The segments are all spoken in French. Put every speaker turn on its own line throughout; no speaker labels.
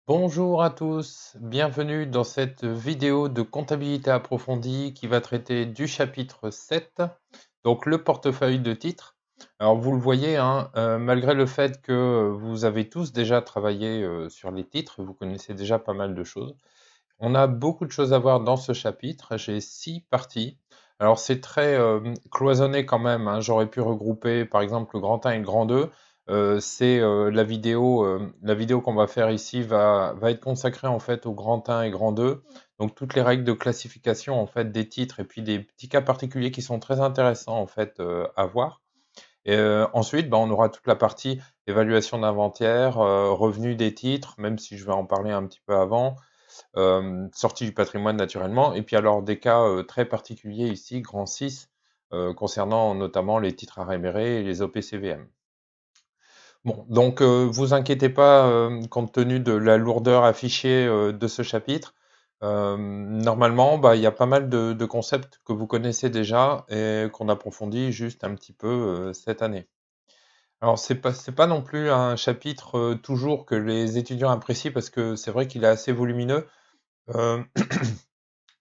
Bonjour à tous, bienvenue dans cette vidéo de comptabilité approfondie qui va traiter du chapitre 7, donc le portefeuille de titres. Alors vous le voyez, hein, malgré le fait que vous avez tous déjà travaillé sur les titres, vous connaissez déjà pas mal de choses, on a beaucoup de choses à voir dans ce chapitre. J'ai 6 parties. Alors c'est très cloisonné quand même, hein. J'aurais pu regrouper par exemple le grand 1 et le grand 2. C'est la vidéo qu'on va faire ici va être consacrée en fait au grand 1 et grand 2. Donc toutes les règles de classification en fait des titres et puis des petits cas particuliers qui sont très intéressants en fait à voir. Et ensuite, bah, on aura toute la partie évaluation d'inventaire, revenu des titres, même si je vais en parler un petit peu avant, sortie du patrimoine naturellement, et puis alors des cas très particuliers ici, grand 6, concernant notamment les titres à rémunérer et les OPCVM. Bon, donc vous inquiétez pas, compte tenu de la lourdeur affichée de ce chapitre. Normalement, bah, il y a pas mal de concepts que vous connaissez déjà et qu'on approfondit juste un petit peu cette année. Alors c'est pas non plus un chapitre toujours que les étudiants apprécient parce que c'est vrai qu'il est assez volumineux. Euh,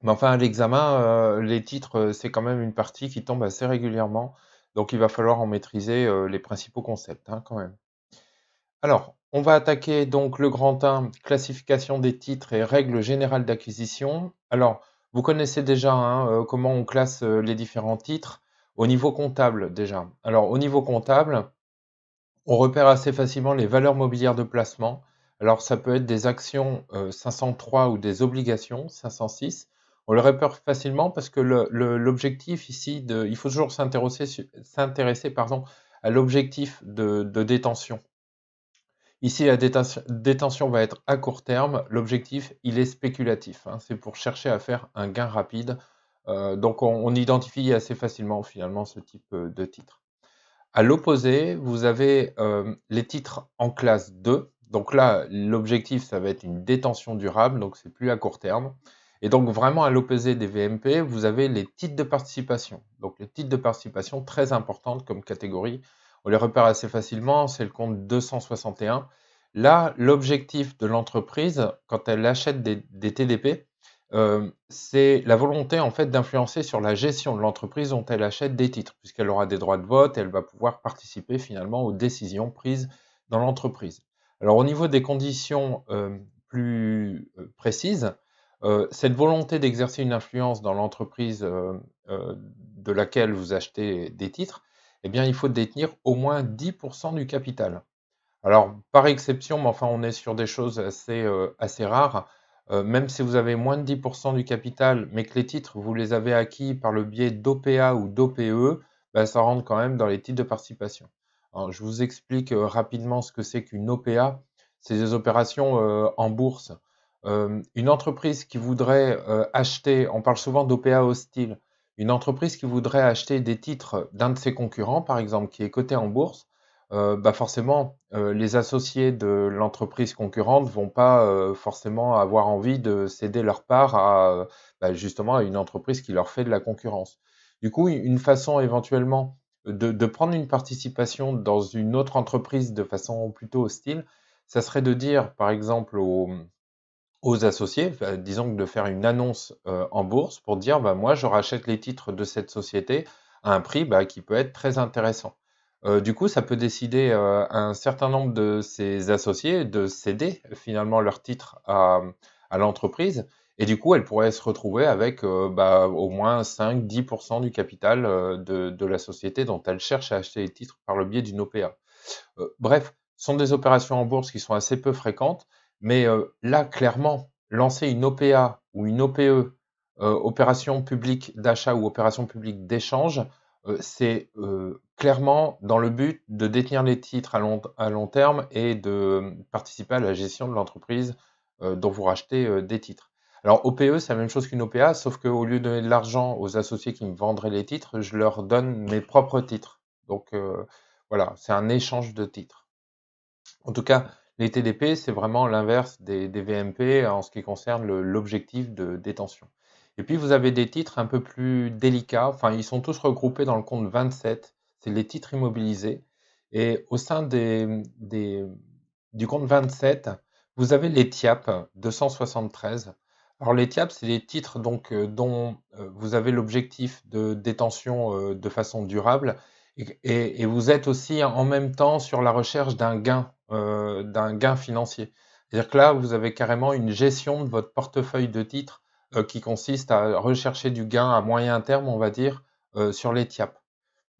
Mais enfin, à l'examen, les titres, c'est quand même une partie qui tombe assez régulièrement, donc il va falloir en maîtriser les principaux concepts, hein, quand même. Alors, on va attaquer donc le grand 1, classification des titres et règles générales d'acquisition. Alors, vous connaissez déjà hein, comment on classe les différents titres au niveau comptable déjà. Alors, au niveau comptable, on repère assez facilement les valeurs mobilières de placement. Alors, ça peut être des actions 503 ou des obligations 506. On le repère facilement parce que l'objectif ici, il faut toujours s'intéresser pardon, à l'objectif de détention. Ici, la détention va être à court terme. L'objectif, il est spéculatif, hein. C'est pour chercher à faire un gain rapide. Donc, on identifie assez facilement finalement ce type de titre. À l'opposé, vous avez les titres en classe 2. Donc là, l'objectif, ça va être une détention durable, donc c'est plus à court terme. Et donc vraiment à l'opposé des VMP, vous avez les titres de participation. Donc les titres de participation, très importantes comme catégorie. On les repère assez facilement, c'est le compte 261. Là, l'objectif de l'entreprise, quand elle achète des TDP, c'est la volonté en fait d'influencer sur la gestion de l'entreprise dont elle achète des titres, puisqu'elle aura des droits de vote, elle va pouvoir participer finalement aux décisions prises dans l'entreprise. Alors au niveau des conditions plus précises, cette volonté d'exercer une influence dans l'entreprise de laquelle vous achetez des titres, eh bien il faut détenir au moins 10% du capital. Alors, par exception, mais enfin, on est sur des choses assez rares. Même si vous avez moins de 10% du capital, mais que les titres, vous les avez acquis par le biais d'OPA ou d'OPE, bah, ça rentre quand même dans les titres de participation. Alors, je vous explique rapidement ce que c'est qu'une OPA. C'est des opérations en bourse. Une entreprise qui voudrait acheter, on parle souvent d'OPA hostile, une entreprise qui voudrait acheter des titres d'un de ses concurrents, par exemple, qui est coté en bourse, bah forcément, les associés de l'entreprise concurrente vont pas forcément avoir envie de céder leur part à bah, justement à une entreprise qui leur fait de la concurrence. Du coup, une façon éventuellement de prendre une participation dans une autre entreprise de façon plutôt hostile, ça serait de dire, par exemple, aux associés, disons que de faire une annonce en bourse pour dire, bah, moi, je rachète les titres de cette société à un prix bah, qui peut être très intéressant. Du coup, ça peut décider un certain nombre de ces associés de céder finalement leurs titres à l'entreprise. Et du coup, elle pourrait se retrouver avec bah, au moins 5-10% du capital de la société dont elle cherche à acheter les titres par le biais d'une OPA. Bref, ce sont des opérations en bourse qui sont assez peu fréquentes, mais là, clairement, lancer une OPA ou une OPE, opération publique d'achat ou opération publique d'échange, c'est clairement dans le but de détenir les titres à long terme et de participer à la gestion de l'entreprise dont vous rachetez des titres. Alors OPE, c'est la même chose qu'une OPA, sauf qu'au lieu de donner de l'argent aux associés qui me vendraient les titres, je leur donne mes propres titres. Donc voilà, c'est un échange de titres. En tout cas, les TDP, c'est vraiment l'inverse des VMP en ce qui concerne l'objectif de détention. Et puis, vous avez des titres un peu plus délicats. Enfin, ils sont tous regroupés dans le compte 27. C'est les titres immobilisés. Et au sein du compte 27, Vous avez les TIAP 273. Alors les TIAP, c'est des titres donc, dont vous avez l'objectif de détention de façon durable et vous êtes aussi en même temps sur la recherche d'un gain financier. C'est-à-dire que là, vous avez carrément une gestion de votre portefeuille de titres qui consiste à rechercher du gain à moyen terme, on va dire, sur les TIAP.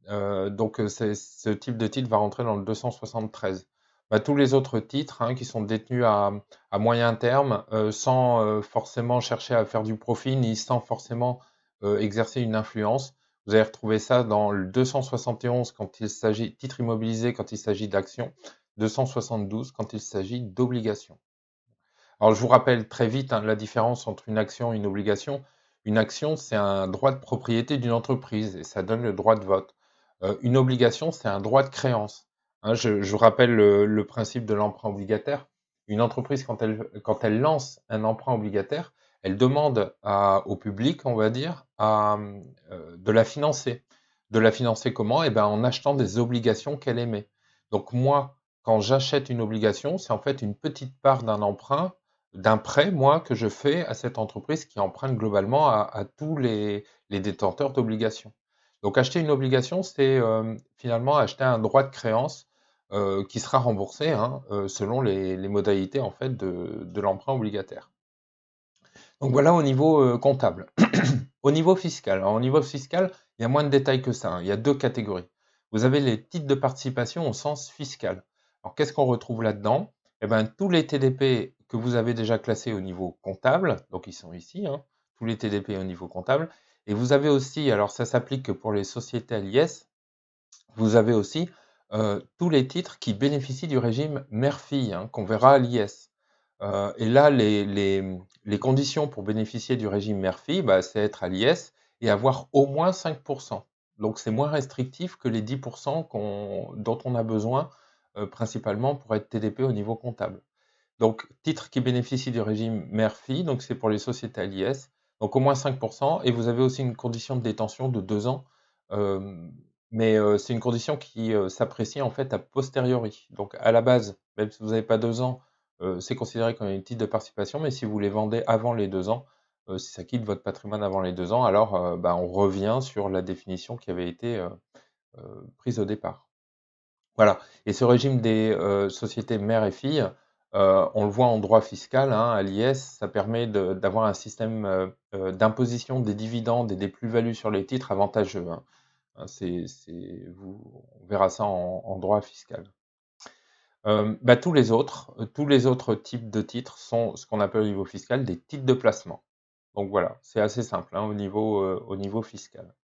Donc, ce type de titre va rentrer dans le 273. Bah, tous les autres titres qui sont détenus à moyen terme, sans forcément chercher à faire du profit, ni sans forcément exercer une influence. Vous allez retrouver ça dans le 271 quand il s'agit titre immobilisé quand il s'agit d'actions, 272 quand il s'agit d'obligations. Alors, je vous rappelle très vite la différence entre une action et une obligation. Une action, c'est un droit de propriété d'une entreprise et ça donne le droit de vote. Une obligation, c'est un droit de créance. Je vous rappelle le principe de l'emprunt obligataire. Une entreprise, quand elle lance un emprunt obligataire, elle demande au public, on va dire, de la financer. De la financer comment? Eh ben, en achetant des obligations qu'elle émet. Donc moi, quand j'achète une obligation, c'est en fait une petite part d'un emprunt, d'un prêt, moi, que je fais à cette entreprise qui emprunte globalement à tous les détenteurs d'obligations. Donc acheter une obligation, c'est finalement acheter un droit de créance qui sera remboursé selon les modalités en fait de l'emprunt obligataire. Donc voilà au niveau comptable. Au niveau fiscal, alors, au niveau fiscal, il y a moins de détails que ça. Il y a deux catégories. Vous avez les titres de participation au sens fiscal. Alors qu'est-ce qu'on retrouve là-dedans? Eh bien, tous les TDP que vous avez déjà classés au niveau comptable, donc ils sont ici, tous les TDP au niveau comptable. Et vous avez aussi, alors ça s'applique que pour les sociétés à l'IS, vous avez aussi tous les titres qui bénéficient du régime mère-fille, qu'on verra à l'IS. Et là, les conditions pour bénéficier du régime mère-fille, bah, c'est être à l'IS et avoir au moins 5%. Donc c'est moins restrictif que les 10% dont on a besoin principalement pour être TDP au niveau comptable. Donc, titre qui bénéficie du régime mère-fille, donc c'est pour les sociétés à l'IS, donc au moins 5%, et vous avez aussi une condition de détention de 2 ans, euh, mais c'est une condition qui s'apprécie en fait a posteriori. Donc à la base, même si vous n'avez pas 2 ans, c'est considéré comme une titre de participation, mais si vous les vendez avant les 2 ans, si ça quitte votre patrimoine avant les 2 ans, alors bah, on revient sur la définition qui avait été prise au départ. Voilà. Et ce régime des sociétés mère et fille, on le voit en droit fiscal, à l'IS, ça permet d'avoir un système d'imposition des dividendes et des plus-values sur les titres avantageux. On verra ça en droit fiscal. Bah, tous les autres types de titres sont ce qu'on appelle au niveau fiscal des titres de placement. Donc voilà, c'est assez simple au niveau fiscal.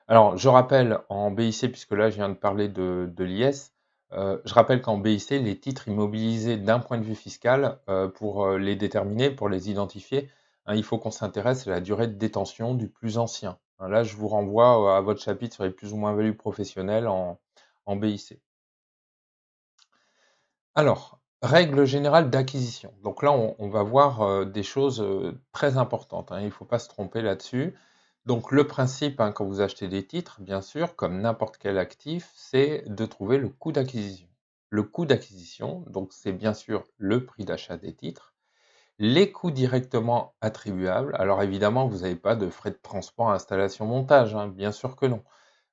Alors, je rappelle en BIC, puisque là je viens de parler de l'IS, je rappelle qu'en BIC, les titres immobilisés d'un point de vue fiscal, pour les déterminer, pour les identifier, il faut qu'on s'intéresse à la durée de détention du plus ancien. Là, je vous renvoie à votre chapitre sur les plus ou moins-values professionnelles en BIC. Alors, règle générale d'acquisition. Donc là, on va voir des choses très importantes, il ne faut pas se tromper là-dessus. Donc le principe, quand vous achetez des titres, bien sûr, comme n'importe quel actif, c'est de trouver le coût d'acquisition. Le coût d'acquisition, donc c'est bien sûr le prix d'achat des titres. Les coûts directement attribuables, alors évidemment, vous n'avez pas de frais de transport, installation, montage, bien sûr que non.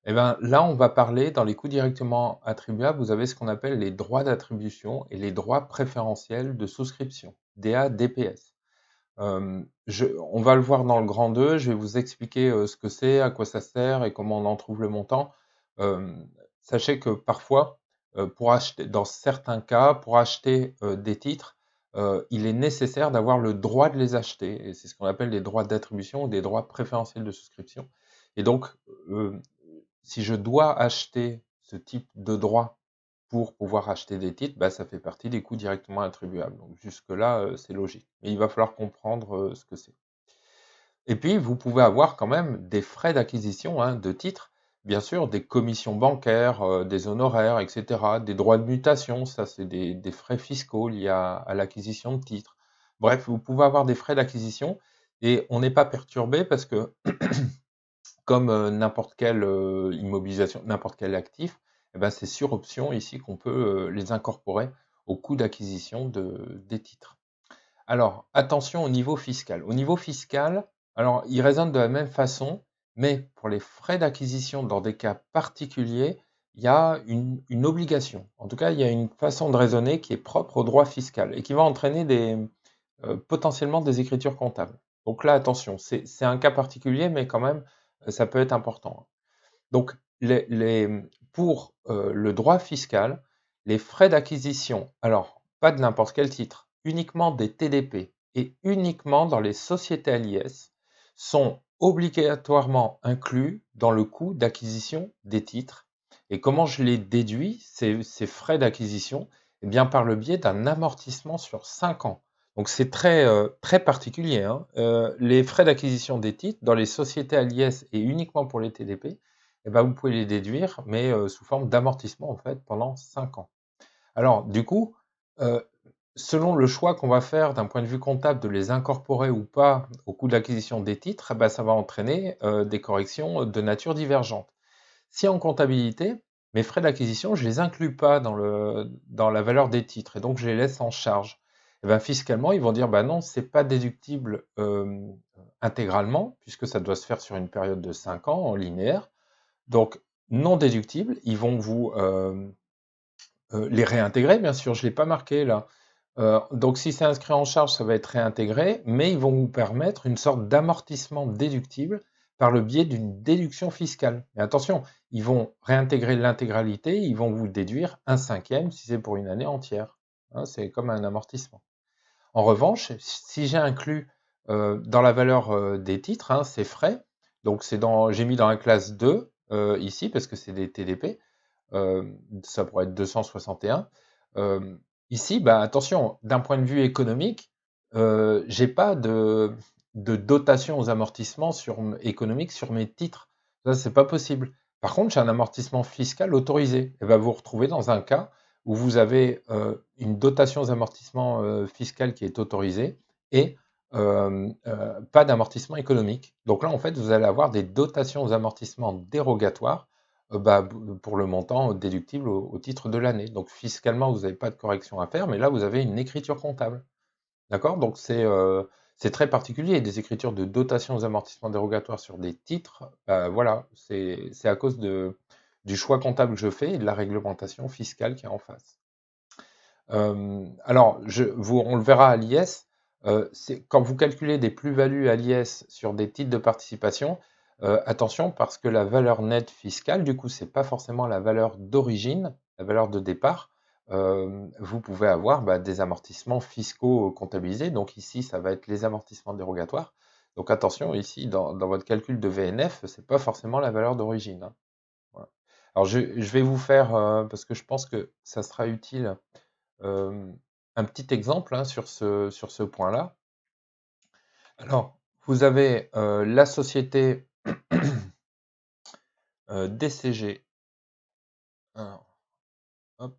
Eh ben, là, on va parler, dans les coûts directement attribuables, vous avez ce qu'on appelle les droits d'attribution et les droits préférentiels de souscription, DA-DPS. On va le voir dans le grand 2, je vais vous expliquer ce que c'est, à quoi ça sert et comment on en trouve le montant. Euh, Sachez que parfois, pour acheter, dans certains cas, pour acheter des titres, il est nécessaire d'avoir le droit de les acheter. Et c'est ce qu'on appelle des droits d'attribution ou des droits préférentiels de souscription. Et donc, euh, si je dois acheter ce type de droit pour pouvoir acheter des titres, bah, ça fait partie des coûts directement attribuables. Donc jusque-là, c'est logique. Mais il va falloir comprendre ce que c'est. Et puis, vous pouvez avoir quand même des frais d'acquisition de titres, bien sûr, des commissions bancaires, des honoraires, etc., des droits de mutation, ça c'est des frais fiscaux liés à l'acquisition de titres. Bref, vous pouvez avoir des frais d'acquisition et on n'est pas perturbé parce que comme n'importe quelle immobilisation, n'importe quel actif, eh ben, c'est sur option ici qu'on peut les incorporer au coût d'acquisition des titres. Alors, attention au niveau fiscal. Au niveau fiscal, alors, il raisonne de la même façon, mais pour les frais d'acquisition dans des cas particuliers, il y a une obligation. En tout cas, il y a une façon de raisonner qui est propre au droit fiscal et qui va entraîner potentiellement des écritures comptables. Donc là, attention, c'est un cas particulier, mais quand même, ça peut être important. Donc, pour le droit fiscal, les frais d'acquisition, alors pas de n'importe quel titre, uniquement des TDP et uniquement dans les sociétés à l'IS, sont obligatoirement inclus dans le coût d'acquisition des titres. Et comment je les déduis, ces frais d'acquisition? Eh bien, par le biais d'un amortissement sur 5 ans. Donc c'est très particulier, hein. Les frais d'acquisition des titres dans les sociétés à l'IS et uniquement pour les TDP, eh ben, vous pouvez les déduire, mais sous forme d'amortissement en fait pendant 5 ans. Alors du coup, euh, selon le choix qu'on va faire d'un point de vue comptable de les incorporer ou pas au coût de l'acquisition des titres, eh ben, ça va entraîner des corrections de nature divergente. Si en comptabilité, mes frais d'acquisition, je ne les inclus pas dans la valeur des titres et donc je les laisse en charge, eh ben, fiscalement, ils vont dire bah non, c'est pas déductible intégralement, puisque ça doit se faire sur une période de 5 ans en linéaire. Donc, non déductibles, ils vont vous les réintégrer, bien sûr, je ne l'ai pas marqué là. Donc, si c'est inscrit en charge, ça va être réintégré, mais ils vont vous permettre une sorte d'amortissement déductible par le biais d'une déduction fiscale. Mais attention, ils vont réintégrer l'intégralité, ils vont vous déduire un cinquième si c'est pour une année entière. Hein, c'est comme un amortissement. En revanche, si j'ai inclus dans la valeur des titres, hein, ces frais, donc j'ai mis dans la classe 2 ici parce que c'est des TDP, ça pourrait être 261. Ici, bah, attention, d'un point de vue économique, j'ai pas de dotation aux amortissements économiques sur mes titres. Ça, c'est pas possible. Par contre, j'ai un amortissement fiscal autorisé. Et va vous retrouver dans un cas où vous avez une dotation aux amortissements fiscal qui est autorisée et pas d'amortissement économique. Donc là, en fait, vous allez avoir des dotations aux amortissements dérogatoires bah, pour le montant déductible au titre de l'année. Donc fiscalement, vous n'avez pas de correction à faire, mais là, vous avez une écriture comptable. D'accord? Donc c'est très particulier. Des écritures de dotation aux amortissements dérogatoires sur des titres, bah, voilà, c'est à cause du choix comptable que je fais et de la réglementation fiscale qui est en face. Alors, on le verra à l'IS, quand vous calculez des plus-values à l'IS sur des titres de participation, attention parce que la valeur nette fiscale, du coup, c'est pas forcément la valeur d'origine, la valeur de départ. Vous pouvez avoir des amortissements fiscaux comptabilisés. Donc ici, ça va être les amortissements dérogatoires. Donc attention, ici, dans votre calcul de VNF, c'est pas forcément la valeur d'origine, hein. Voilà. Alors je vais vous faire, parce que je pense que ça sera utile, un petit exemple hein, sur ce point-là. Alors, vous avez la société DCG. Alors, hop.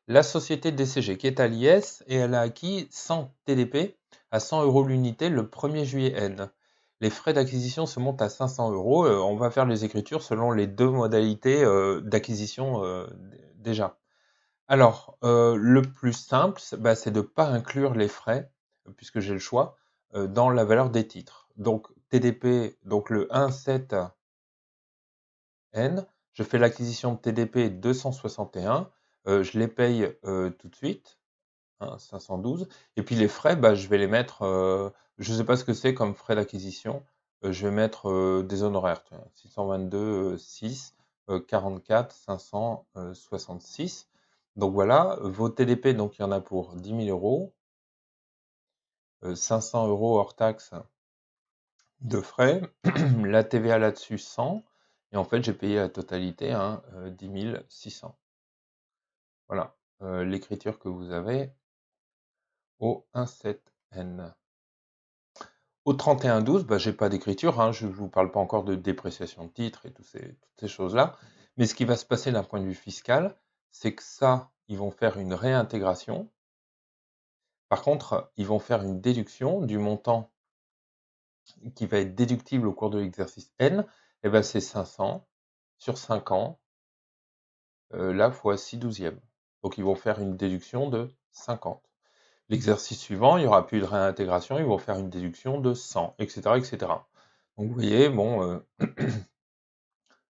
La société DCG qui est à l'IS et elle a acquis 100 TDP à 100 € l'unité le 1er juillet N. Les frais d'acquisition se montent à 500 €. On va faire les écritures selon les deux modalités d'acquisition déjà. Alors, le plus simple, c'est de ne pas inclure les frais, puisque j'ai le choix, dans la valeur des titres. Donc TDP, donc le 1,7N, je fais l'acquisition de TDP 261, je les paye tout de suite, hein, 512, et puis les frais, je vais les mettre, je ne sais pas ce que c'est comme frais d'acquisition, je vais mettre des honoraires, 622, 6, 44, 566. Donc voilà, vos TDP, donc il y en a pour 10 000 €, 500 € hors taxe de frais, la TVA là-dessus 100, et en fait j'ai payé la totalité, hein, 10 600. Voilà, l'écriture que vous avez au 1,7N. Au 31-12, j'ai pas d'écriture, hein, je ne vous parle pas encore de dépréciation de titres et toutes ces choses-là. Mais ce qui va se passer d'un point de vue fiscal, c'est que ça, ils vont faire une réintégration. Par contre, ils vont faire une déduction du montant qui va être déductible au cours de l'exercice N. Et ben c'est 500 sur 5 ans, là fois 6/12. Donc ils vont faire une déduction de 50. L'exercice suivant, il n'y aura plus de réintégration, ils vont faire une déduction de 100, etc. etc. Donc vous voyez, bon,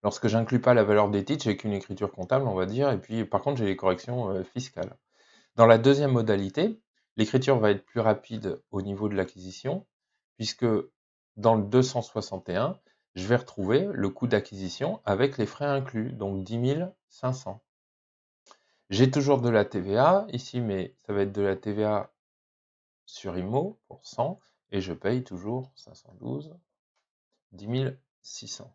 lorsque j'inclus pas la valeur des titres, j'ai qu'une écriture comptable, on va dire, et puis par contre j'ai les corrections fiscales. Dans la deuxième modalité, l'écriture va être plus rapide au niveau de l'acquisition, puisque dans le 261, je vais retrouver le coût d'acquisition avec les frais inclus, donc 10 500. J'ai toujours de la TVA ici, mais ça va être de la TVA sur IMO pour 100, et je paye toujours 512, 10 600.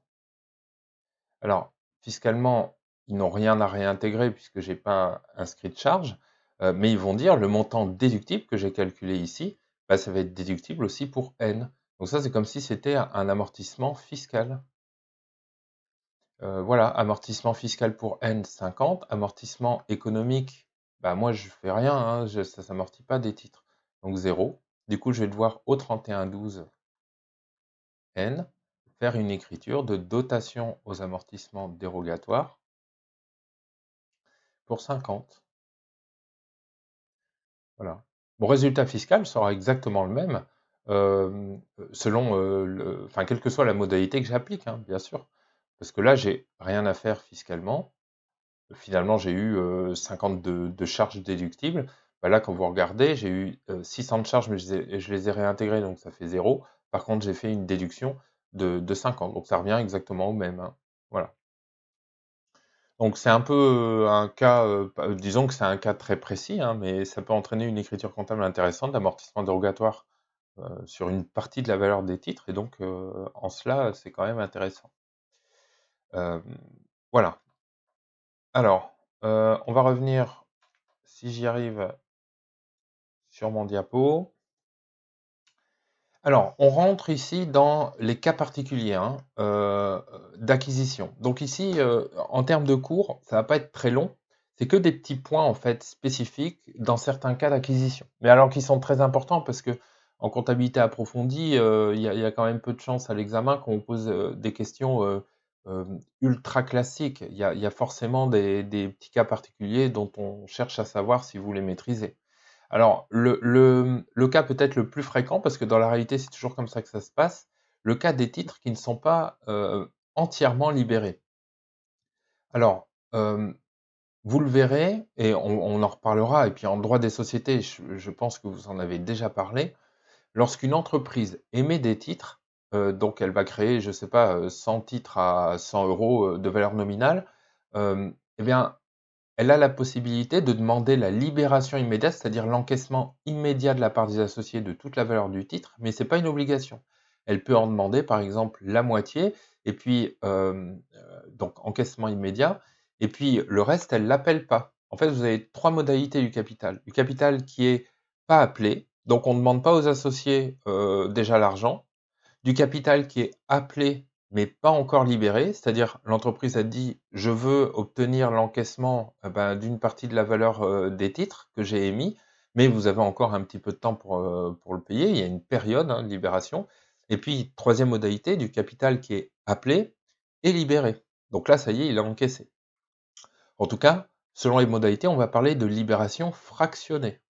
Alors, fiscalement, ils n'ont rien à réintégrer puisque je n'ai pas inscrit de charge, mais ils vont dire le montant déductible que j'ai calculé ici, bah, ça va être déductible aussi pour N. Donc ça, c'est comme si c'était un amortissement fiscal. Voilà, amortissement fiscal pour N, 50. Amortissement économique, bah, moi, je fais rien, hein, ça ne s'amortit pas des titres. Donc 0. Du coup, je vais devoir au 31-12 N faire une écriture de dotation aux amortissements dérogatoires pour 50. Voilà. Mon résultat fiscal sera exactement le même, selon, enfin, quelle que soit la modalité que j'applique, hein, bien sûr. Parce que là, j'ai rien à faire fiscalement. Finalement, j'ai eu 50 de charges déductibles. Bah là, quand vous regardez, j'ai eu 600 de charges, mais je les ai réintégrées, donc ça fait 0. Par contre, j'ai fait une déduction de 50, donc ça revient exactement au même, hein. Voilà. Donc c'est un peu un cas, disons que c'est un cas très précis, hein, mais ça peut entraîner une écriture comptable intéressante d'amortissement dérogatoire sur une partie de la valeur des titres, et donc en cela, c'est quand même intéressant. Voilà. Alors, on va revenir, si j'y arrive, sur mon diapo. Alors, on rentre ici dans les cas particuliers, hein, d'acquisition. Donc ici, en termes de cours, ça va pas être très long. C'est que des petits points en fait spécifiques dans certains cas d'acquisition. Mais alors qui sont très importants parce que en comptabilité approfondie, il y a quand même peu de chances à l'examen qu'on vous pose des questions ultra classiques. Il y a forcément des petits cas particuliers dont on cherche à savoir si vous les maîtrisez. Alors, le cas peut-être le plus fréquent, parce que dans la réalité, c'est toujours comme ça que ça se passe, le cas des titres qui ne sont pas entièrement libérés. Alors, vous le verrez, et on en reparlera, et puis en droit des sociétés, je pense que vous en avez déjà parlé, lorsqu'une entreprise émet des titres, donc elle va créer, je ne sais pas, 100 titres à 100 euros de valeur nominale, eh bien, elle a la possibilité de demander la libération immédiate, c'est-à-dire l'encaissement immédiat de la part des associés de toute la valeur du titre, mais ce n'est pas une obligation. Elle peut en demander par exemple la moitié, et puis donc encaissement immédiat, et puis le reste, elle ne l'appelle pas. En fait, vous avez trois modalités du capital. Du capital qui est pas appelé, donc on ne demande pas aux associés déjà l'argent. Du capital qui est appelé mais pas encore libéré, c'est-à-dire l'entreprise a dit je veux obtenir l'encaissement d'une partie de la valeur des titres que j'ai émis, mais vous avez encore un petit peu de temps pour le payer, il y a une période de libération. Et puis troisième modalité, du capital qui est appelé et libéré. Donc là, ça y est, il a encaissé. En tout cas, selon les modalités, on va parler de libération fractionnée.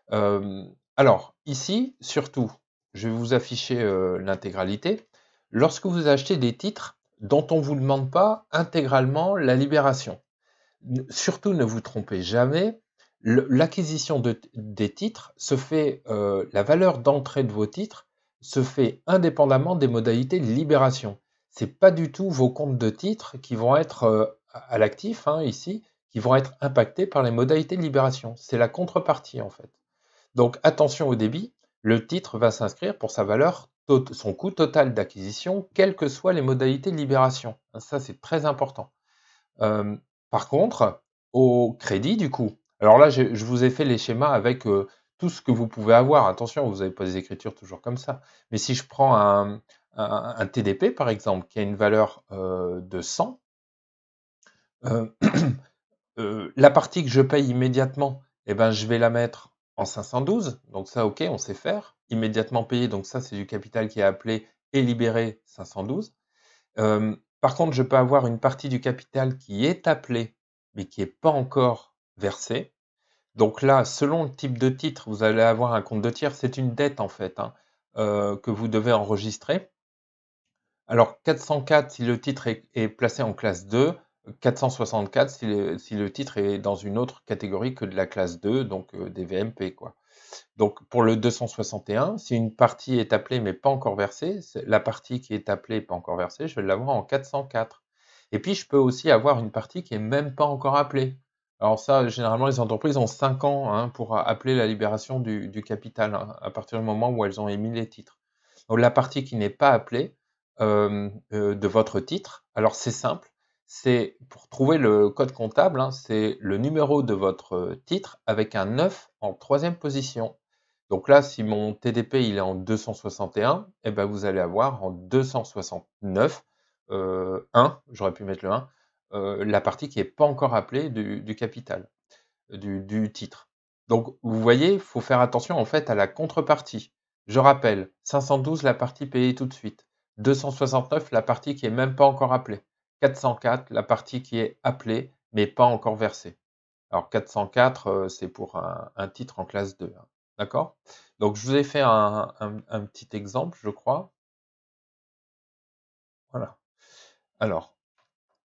Alors, ici, surtout, je vais vous afficher l'intégralité. Lorsque vous achetez des titres dont on ne vous demande pas intégralement la libération, surtout ne vous trompez jamais, l'acquisition des titres se fait, la valeur d'entrée de vos titres se fait indépendamment des modalités de libération. C'est pas du tout vos comptes de titres qui vont être à l'actif, hein, ici, qui vont être impactés par les modalités de libération. C'est la contrepartie en fait. Donc attention au débit, le titre va s'inscrire pour sa valeur, son coût total d'acquisition, quelles que soient les modalités de libération. Ça, c'est très important. Par contre, au crédit, du coup, alors là, je vous ai fait les schémas avec tout ce que vous pouvez avoir. Attention, vous n'avez pas des écritures toujours comme ça. Mais si je prends un TDP, par exemple, qui a une valeur de 100, euh, la partie que je paye immédiatement, eh ben, je vais la mettre en 512. Donc ça, ok, on sait faire. Immédiatement payé, donc ça, c'est du capital qui est appelé et libéré 512. Par contre, je peux avoir une partie du capital qui est appelée, mais qui n'est pas encore versée. Donc là, selon le type de titre, vous allez avoir un compte de tiers. C'est une dette en fait, hein, que vous devez enregistrer. Alors 404 si le titre est placé en classe 2, 464 si le titre est dans une autre catégorie que de la classe 2, donc des VMP, quoi. Donc pour le 261, si une partie est appelée mais pas encore versée, la partie qui est appelée pas encore versée, je vais l'avoir en 404. Et puis je peux aussi avoir une partie qui est même pas encore appelée. Alors ça, généralement, les entreprises ont 5 ans, hein, pour appeler la libération du capital, hein, à partir du moment où elles ont émis les titres. Donc la partie qui n'est pas appelée de votre titre, alors c'est simple, c'est pour trouver le code comptable, hein, c'est le numéro de votre titre avec un 9 en troisième position. Donc là, si mon TDP il est en 261, eh ben vous allez avoir en 269, 1, j'aurais pu mettre le 1, la partie qui n'est pas encore appelée du capital, du titre. Donc vous voyez, il faut faire attention en fait à la contrepartie. Je rappelle, 512 la partie payée tout de suite, 269 la partie qui est même pas encore appelée, 404 la partie qui est appelée mais pas encore versée. Alors 404, c'est pour un titre en classe 2, hein. D'accord? Donc je vous ai fait un petit exemple, je crois. Voilà. Alors,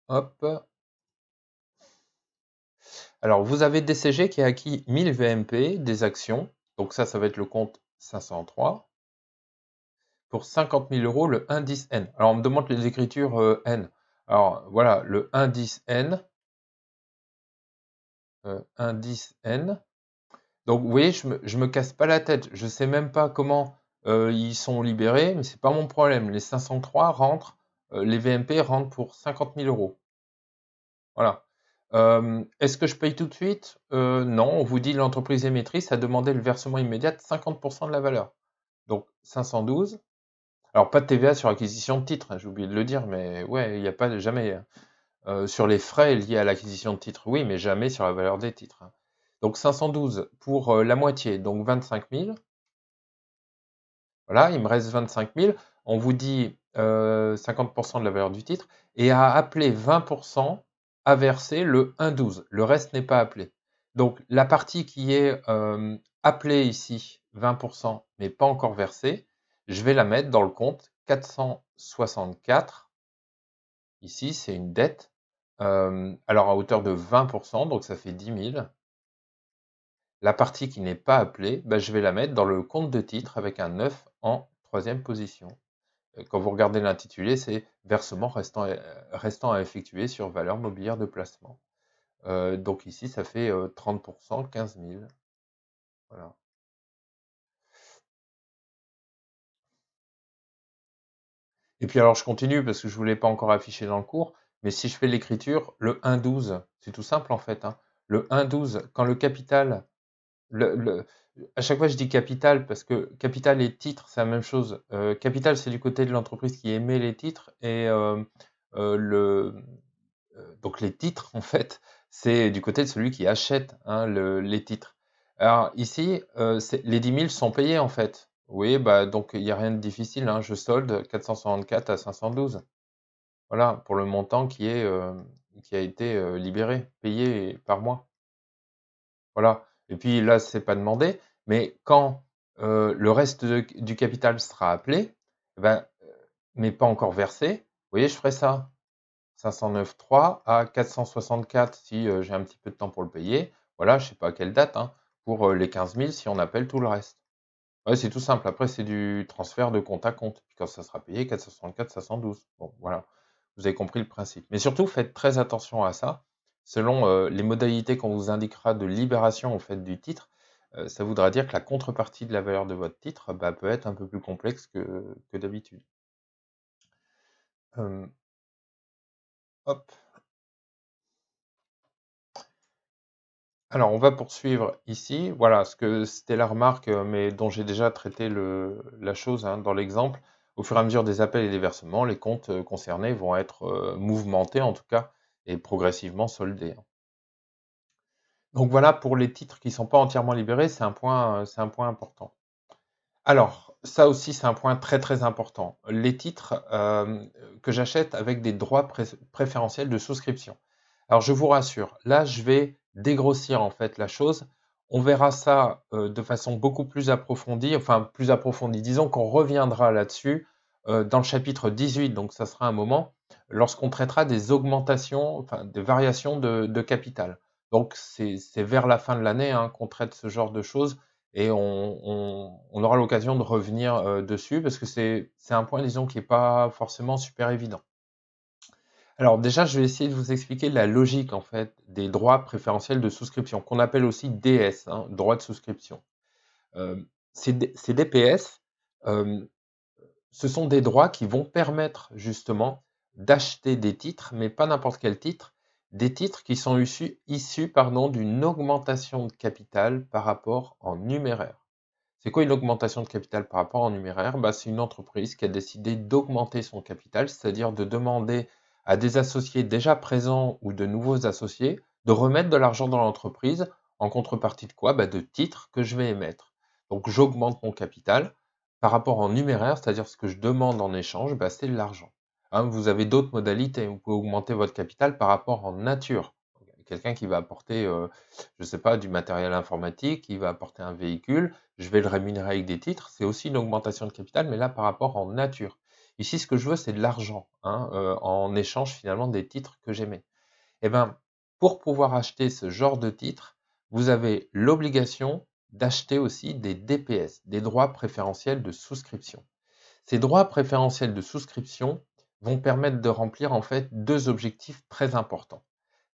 hop. Alors vous avez DCG qui a acquis 1000 VMP, des actions. Donc ça va être le compte 503. Pour 50 000 euros, le indice N. Alors on me demande les écritures N. Alors voilà, le indice N. Indice N. Donc, vous voyez, je me casse pas la tête. Je sais même pas comment ils sont libérés, mais c'est pas mon problème. Les 503 rentrent, les VMP rentrent pour 50 000 euros. Voilà. Est-ce que je paye tout de suite? Non, on vous dit l'entreprise émettrice a demandé le versement immédiat de 50% de la valeur. Donc 512. Alors pas de TVA sur acquisition de titres, hein, j'ai oublié de le dire, mais ouais, il n'y a pas jamais. Sur les frais liés à l'acquisition de titres, oui, mais jamais sur la valeur des titres, hein. Donc 512 pour la moitié, donc 25 000. Voilà, il me reste 25 000. On vous dit 50% de la valeur du titre et à appeler 20% à verser le 1,12. Le reste n'est pas appelé. Donc la partie qui est appelée ici, 20%, mais pas encore versée, je vais la mettre dans le compte 464. Ici, c'est une dette. Alors à hauteur de 20%, donc ça fait 10 000. La partie qui n'est pas appelée, bah, je vais la mettre dans le compte de titre avec un 9 en troisième position. Quand vous regardez l'intitulé, c'est versement restant à effectuer sur valeur mobilière de placement. Donc ici, ça fait 30%, 15 000. Voilà. Et puis alors, je continue parce que je ne vous l'ai pas encore affiché dans le cours, mais si je fais l'écriture, le 1,12, c'est tout simple en fait, hein. Le 1,12, quand le capital Le à chaque fois, je dis capital parce que capital et titre, c'est la même chose. Capital, c'est du côté de l'entreprise qui émet les titres et le donc les titres, en fait, c'est du côté de celui qui achète, hein, les titres. Alors ici, les 10 000 sont payés, en fait. Oui, bah, donc il y a rien de difficile, hein, je solde 464 à 512. Voilà, pour le montant qui a été, libéré, payé par mois. Voilà. Et puis là, c'est pas demandé, mais quand le reste du capital sera appelé, eh ben, mais pas encore versé, vous voyez, je ferai ça. 509,3 à 464 si j'ai un petit peu de temps pour le payer. Voilà, je sais pas à quelle date, hein, pour les 15 000 si on appelle tout le reste. Ouais, c'est tout simple. Après, c'est du transfert de compte à compte. Puis quand ça sera payé, 464, 512. Bon, voilà. Vous avez compris le principe. Mais surtout, faites très attention à ça. Selon les modalités qu'on vous indiquera de libération au fait du titre, ça voudra dire que la contrepartie de la valeur de votre titre bah, peut être un peu plus complexe que d'habitude. Euh, hop. Alors, on va poursuivre ici. Voilà, ce que c'était la remarque, mais dont j'ai déjà traité la chose, hein, dans l'exemple. Au fur et à mesure des appels et des versements, les comptes concernés vont être mouvementés en tout cas et progressivement soldés, hein. Donc voilà pour les titres qui ne sont pas entièrement libérés, c'est un point important. Alors, ça aussi, c'est un point très très important. Les titres que j'achète avec des droits préférentiels de souscription. Alors, je vous rassure, là, je vais dégrossir en fait la chose. On verra ça de façon beaucoup plus approfondie, enfin plus approfondie. Disons qu'on reviendra là-dessus dans le chapitre 18, donc ça sera un moment, lorsqu'on traitera des augmentations, enfin des variations de capital. Donc c'est vers la fin de l'année hein, qu'on traite ce genre de choses et on aura l'occasion de revenir dessus parce que c'est un point, disons, qui n'est pas forcément super évident. Alors déjà, je vais essayer de vous expliquer la logique en fait des droits préférentiels de souscription, qu'on appelle aussi DS, hein, droits de souscription. Ces DPS, euh, ce sont des droits qui vont permettre justement d'acheter des titres, mais pas n'importe quel titre, des titres qui sont issus pardon, d'une augmentation de capital par rapport en numéraire. C'est quoi une augmentation de capital par rapport en numéraire? Bah, c'est une entreprise qui a décidé d'augmenter son capital, c'est-à-dire de demander à des associés déjà présents ou de nouveaux associés de remettre de l'argent dans l'entreprise en contrepartie de quoi? Bah, de titres que je vais émettre. Donc j'augmente mon capital par rapport en numéraire, c'est-à-dire ce que je demande en échange, bah, c'est de l'argent. Hein, vous avez d'autres modalités. Vous pouvez augmenter votre capital par rapport en nature. Quelqu'un qui va apporter, je ne sais pas, du matériel informatique, qui va apporter un véhicule, je vais le rémunérer avec des titres, c'est aussi une augmentation de capital, mais là par rapport en nature. Ici, ce que je veux, c'est de l'argent, hein, en échange finalement des titres que j'émets. Eh bien, pour pouvoir acheter ce genre de titres, vous avez l'obligation d'acheter aussi des DPS, des droits préférentiels de souscription. Ces droits préférentiels de souscription vont permettre de remplir en fait deux objectifs très importants.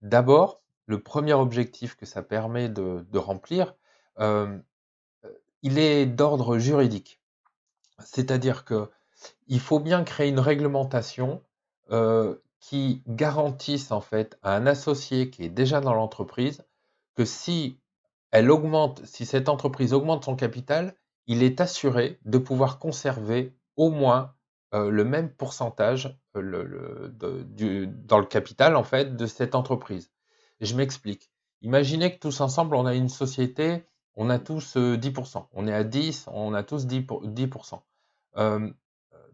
D'abord, le premier objectif que ça permet de remplir, euh, il est d'ordre juridique. C'est-à-dire que il faut bien créer une réglementation qui garantisse en fait à un associé qui est déjà dans l'entreprise que si si cette entreprise augmente son capital, il est assuré de pouvoir conserver au moins le même pourcentage dans le capital en fait de cette entreprise. Et je m'explique. Imaginez que tous ensemble, on a une société, on a tous 10%. On est à 10, on a tous 10%. Euh,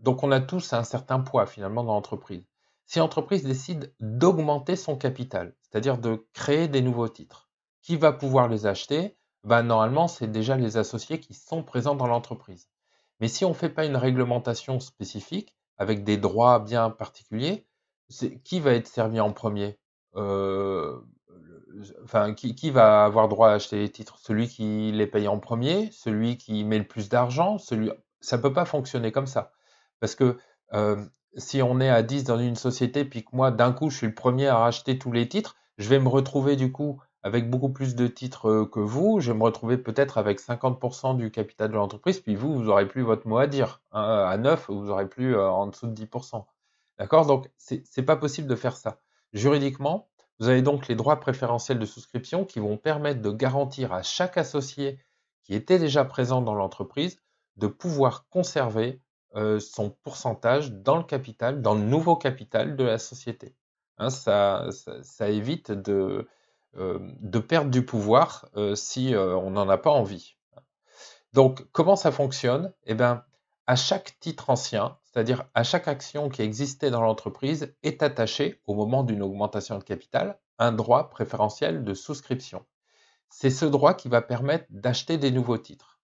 donc on a tous un certain poids finalement dans l'entreprise. Si l'entreprise décide d'augmenter son capital, c'est-à-dire de créer des nouveaux titres, qui va pouvoir les acheter? Ben, normalement, c'est déjà les associés qui sont présents dans l'entreprise. Mais si on ne fait pas une réglementation spécifique, avec des droits bien particuliers, qui va être servi en premier? Euh, enfin, qui va avoir droit à acheter les titres? Celui qui les paye en premier? Celui qui met le plus d'argent? Ça ne peut pas fonctionner comme ça. Parce que si on est à 10 dans une société, puis que moi, d'un coup, je suis le premier à racheter tous les titres, je vais me retrouver du coup avec beaucoup plus de titres que vous. Je vais me retrouver peut-être avec 50% du capital de l'entreprise, puis vous n'aurez plus votre mot à dire, hein. À 9, vous n'aurez plus en dessous de 10%. D'accord? Donc, c'est pas possible de faire ça. Juridiquement, vous avez donc les droits préférentiels de souscription qui vont permettre de garantir à chaque associé qui était déjà présent dans l'entreprise de pouvoir conserver son pourcentage dans le capital, dans le nouveau capital de la société. Hein, ça évite de perdre du pouvoir si on n'en a pas envie. Donc, comment ça fonctionne? Eh bien, à chaque titre ancien, c'est-à-dire à chaque action qui existait dans l'entreprise, est attaché, au moment d'une augmentation de capital, un droit préférentiel de souscription. C'est ce droit qui va permettre d'acheter des nouveaux titres.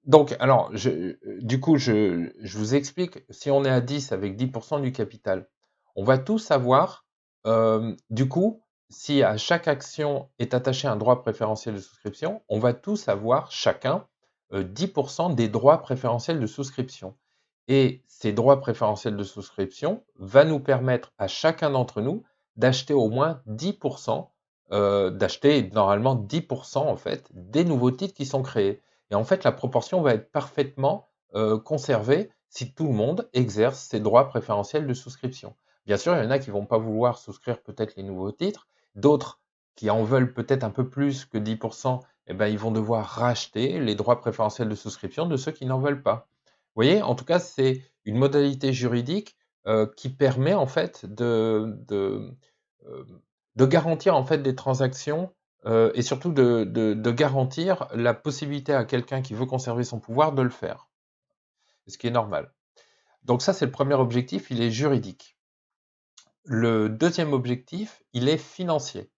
Donc, alors, du coup, je vous explique, si on est à 10 avec 10% du capital, on va tous avoir, du coup, si à chaque action est attaché un droit préférentiel de souscription, on va tous avoir chacun 10% des droits préférentiels de souscription. Et ces droits préférentiels de souscription va nous permettre à chacun d'entre nous d'acheter au moins 10%, d'acheter normalement 10% en fait des nouveaux titres qui sont créés. Et en fait, la proportion va être parfaitement conservée si tout le monde exerce ses droits préférentiels de souscription. Bien sûr, il y en a qui vont pas vouloir souscrire peut-être les nouveaux titres, d'autres qui en veulent peut-être un peu plus que 10%, eh ben, ils vont devoir racheter les droits préférentiels de souscription de ceux qui n'en veulent pas. Vous voyez, en tout cas, c'est une modalité juridique qui permet en fait euh, de garantir en fait des transactions et surtout de garantir la possibilité à quelqu'un qui veut conserver son pouvoir de le faire, ce qui est normal. Donc ça, c'est le premier objectif, il est juridique. Le deuxième objectif, il est financier.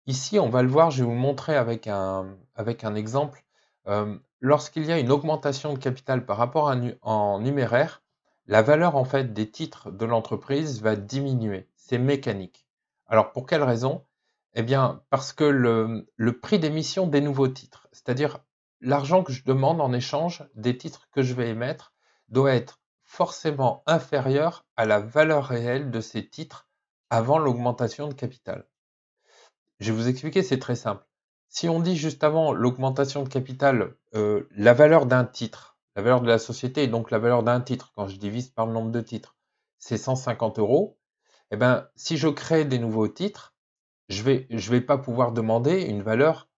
Ici, on va le voir, je vais vous montrer avec un exemple. Lorsqu'il y a une augmentation de capital par rapport en numéraire, la valeur en fait des titres de l'entreprise va diminuer. C'est mécanique. Alors pour quelle raison? Eh bien, parce que le prix d'émission des nouveaux titres, c'est-à-dire l'argent que je demande en échange des titres que je vais émettre, doit être forcément inférieur à la valeur réelle de ces titres avant l'augmentation de capital. Je vais vous expliquer, c'est très simple. Si on dit juste avant l'augmentation de capital, la valeur d'un titre, la valeur de la société et donc la valeur d'un titre, quand je divise par le nombre de titres, c'est 150 euros. Eh ben, si je crée des nouveaux titres, je vais pas pouvoir demander une valeur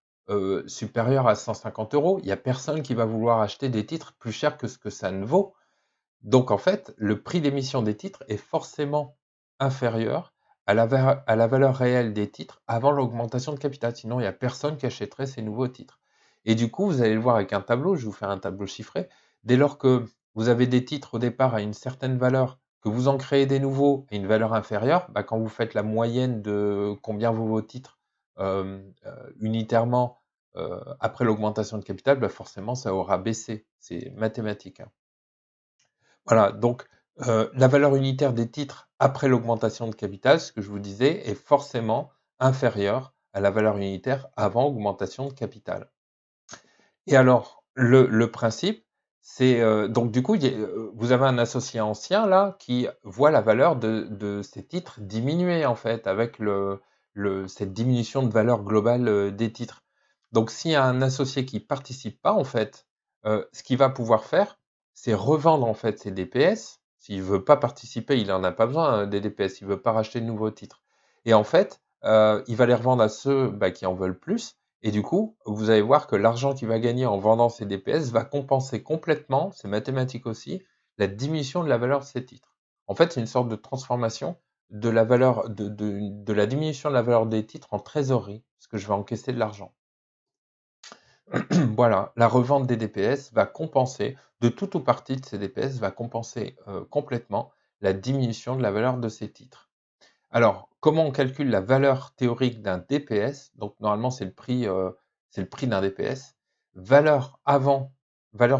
supérieure à 150 euros. Il n'y a personne qui va vouloir acheter des titres plus chers que ce que ça ne vaut. Donc en fait, le prix d'émission des titres est forcément inférieur à la valeur réelle des titres avant l'augmentation de capital. Sinon, il n'y a personne qui achèterait ces nouveaux titres. Et du coup, vous allez le voir avec un tableau, je vais vous faire un tableau chiffré. Dès lors que vous avez des titres au départ à une certaine valeur, que vous en créez des nouveaux à une valeur inférieure, bah, quand vous faites la moyenne de combien vaut vos titres unitairement après l'augmentation de capital, bah, forcément, ça aura baissé. C'est mathématique, hein. Voilà, donc la valeur unitaire des titres après l'augmentation de capital, ce que je vous disais, est forcément inférieure à la valeur unitaire avant augmentation de capital. Et alors, le principe, c'est donc du coup, vous avez un associé ancien là qui voit la valeur de ces titres diminuer en fait avec cette diminution de valeur globale des titres. Donc, s'il y a un associé qui participe pas en fait, ce qu'il va pouvoir faire, c'est revendre en fait ses DPS. S'il veut pas participer, il en a pas besoin des DPS, il veut pas racheter de nouveaux titres. Et en fait, il va les revendre à ceux qui en veulent plus. Et du coup, vous allez voir que l'argent qu'il va gagner en vendant ses DPS va compenser complètement, c'est mathématique aussi, la diminution de la valeur de ses titres. En fait, c'est une sorte de transformation de la valeur de la diminution de la valeur des titres en trésorerie, parce que je vais encaisser de l'argent. Voilà, la revente des DPS va compenser, de tout ou partie de ces DPS, va compenser complètement la diminution de la valeur de ces titres. Alors, comment on calcule la valeur théorique d'un DPS? Donc, normalement, c'est le prix d'un DPS. Valeur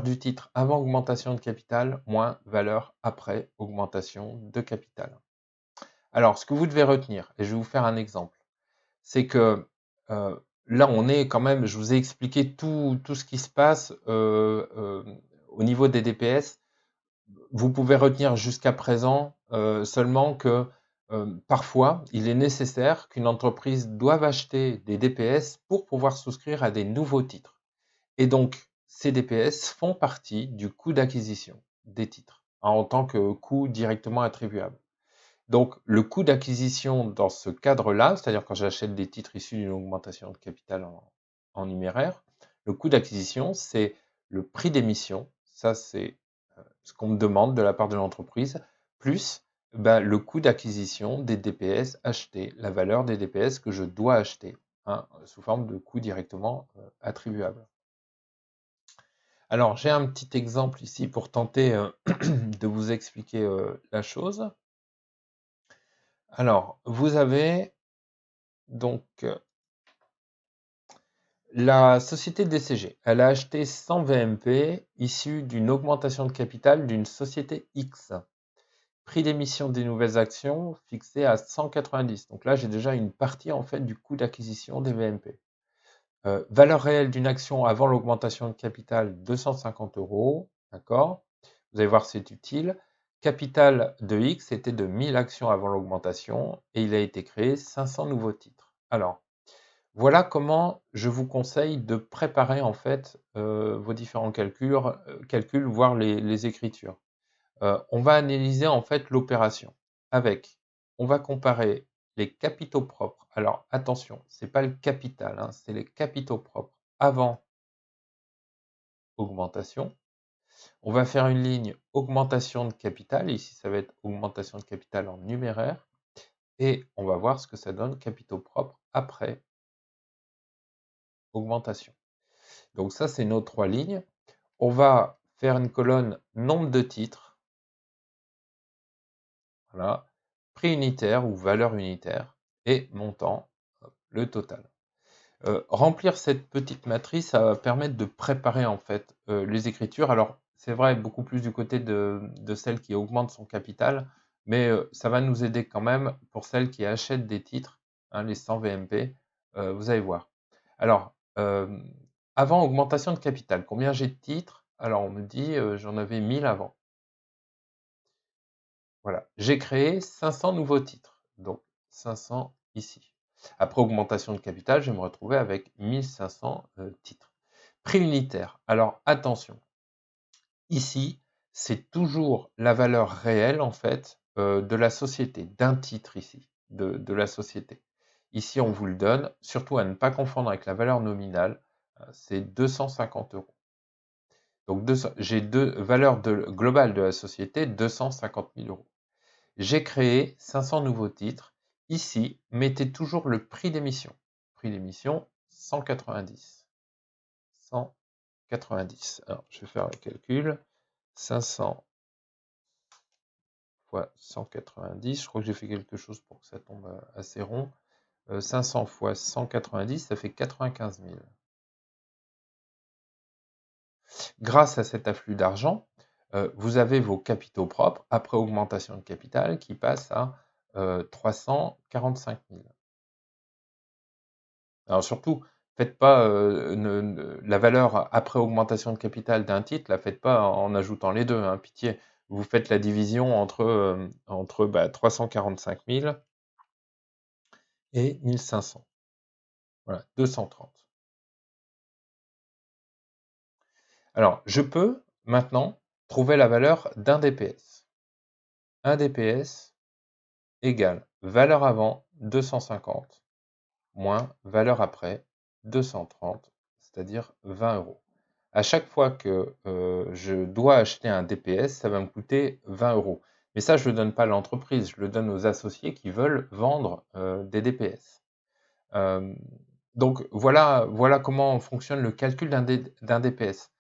du titre avant augmentation de capital, moins valeur après augmentation de capital. Alors, ce que vous devez retenir, et je vais vous faire un exemple, c'est que là, on est quand même, je vous ai expliqué tout ce qui se passe au niveau des DPS. Vous pouvez retenir jusqu'à présent seulement que parfois, il est nécessaire qu'une entreprise doive acheter des DPS pour pouvoir souscrire à des nouveaux titres. Et donc, ces DPS font partie du coût d'acquisition des titres en tant que coût directement attribuable. Donc, le coût d'acquisition dans ce cadre-là, c'est-à-dire quand j'achète des titres issus d'une augmentation de capital en numéraire, le coût d'acquisition, c'est le prix d'émission. Ça, c'est ce qu'on me demande de la part de l'entreprise, plus le coût d'acquisition des DPS achetés, la valeur des DPS que je dois acheter, hein, sous forme de coût directement attribuable. Alors, j'ai un petit exemple ici pour tenter de vous expliquer la chose. Alors, vous avez donc la société DCG. Elle a acheté 100 VMP issus d'une augmentation de capital d'une société X. Prix d'émission des nouvelles actions fixé à 190. Donc là, j'ai déjà une partie en fait du coût d'acquisition des VMP. Valeur réelle d'une action avant l'augmentation de capital, 250 euros. D'accord? Vous allez voir, c'est utile. Capital de X était de 1000 actions avant l'augmentation et il a été créé 500 nouveaux titres. Alors, voilà comment je vous conseille de préparer en fait vos différents calculs voire les écritures. On va analyser en fait l'opération avec, on va comparer les capitaux propres. Alors attention, c'est pas le capital, hein, c'est les capitaux propres avant augmentation. On va faire une ligne augmentation de capital. Ici, ça va être augmentation de capital en numéraire. Et on va voir ce que ça donne capitaux propres après augmentation. Donc ça, c'est nos trois lignes. On va faire une colonne nombre de titres. Voilà. Prix unitaire ou valeur unitaire et montant, le total. Remplir cette petite matrice, ça va permettre de préparer en fait les écritures. Alors, c'est vrai, beaucoup plus du côté de celle qui augmente son capital, mais ça va nous aider quand même pour celles qui achètent des titres, hein, les 100 VMP, vous allez voir. Alors, avant augmentation de capital, combien j'ai de titres? Alors, on me dit, j'en avais 1000 avant. Voilà, j'ai créé 500 nouveaux titres, donc 500 ici. Après augmentation de capital, je vais me retrouver avec 1500 titres. Prix unitaire. Alors attention, ici, c'est toujours la valeur réelle en fait de la société, d'un titre ici, de la société. Ici, on vous le donne, surtout à ne pas confondre avec la valeur nominale, c'est 250 euros. Donc j'ai deux valeurs globales de la société, 250 000 euros. J'ai créé 500 nouveaux titres. Ici, mettez toujours le prix d'émission. Prix d'émission, 190. 190. Alors, je vais faire le calcul. 500 fois 190. Je crois que j'ai fait quelque chose pour que ça tombe assez rond. 500 fois 190, ça fait 95 000. Grâce à cet afflux d'argent, vous avez vos capitaux propres après augmentation de capital qui passent à 345 000. Alors surtout, faites pas la valeur après augmentation de capital d'un titre, la faites pas en ajoutant les deux, hein, pitié. Vous faites la division entre 345 000 et 1500. Voilà, 230. Alors, je peux maintenant trouver la valeur d'un DPS. Un DPS égale valeur avant 250 moins valeur après 230, c'est-à-dire 20 euros. À chaque fois que je dois acheter un DPS, ça va me coûter 20 euros. Mais ça, je ne le donne pas à l'entreprise, je le donne aux associés qui veulent vendre des DPS. Donc voilà, voilà comment fonctionne le calcul d'un DPS.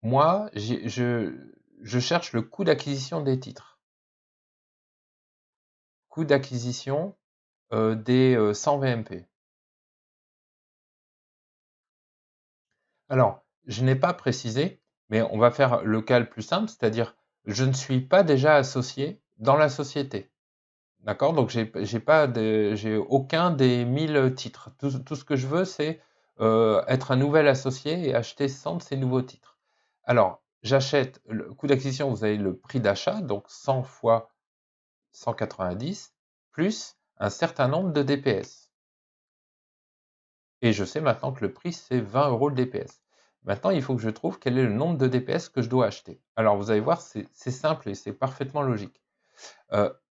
Moi, je cherche le coût d'acquisition des titres. Coût d'acquisition des 100 VMP. Alors, je n'ai pas précisé, mais on va faire le cas le plus simple, c'est-à-dire je ne suis pas déjà associé dans la société. D'accord? Donc j'ai aucun des 1000 titres. Tout ce que je veux, c'est être un nouvel associé et acheter 100 de ces nouveaux titres. Alors, j'achète, le coût d'acquisition, vous avez le prix d'achat, donc 100 fois 190, plus un certain nombre de DPS. Et je sais maintenant que le prix, c'est 20 euros le DPS. Maintenant, il faut que je trouve quel est le nombre de DPS que je dois acheter. Alors, vous allez voir, c'est simple et c'est parfaitement logique.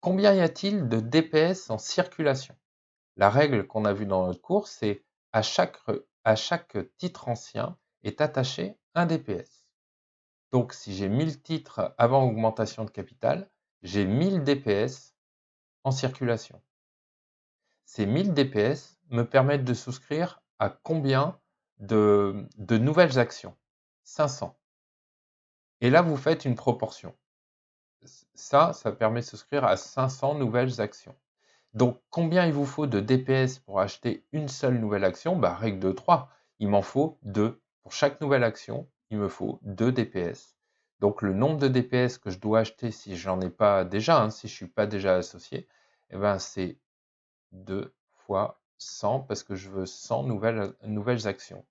Combien y a-t-il de DPS en circulation? La règle qu'on a vue dans notre cours, c'est à chaque titre ancien est attaché un DPS. Donc, si j'ai 1000 titres avant augmentation de capital, j'ai 1000 DPS en circulation. Ces 1000 DPS me permettent de souscrire à combien de nouvelles actions? 500. Et là, vous faites une proportion. Ça permet de souscrire à 500 nouvelles actions. Donc, combien il vous faut de DPS pour acheter une seule nouvelle action? Bah, règle de 3, il m'en faut 2. Pour chaque nouvelle action, il me faut 2 DPS. Donc, le nombre de DPS que je dois acheter si j'en ai pas déjà, hein, si je ne suis pas déjà associé, eh ben, c'est 2 fois 100 parce que je veux 100 nouvelles actions.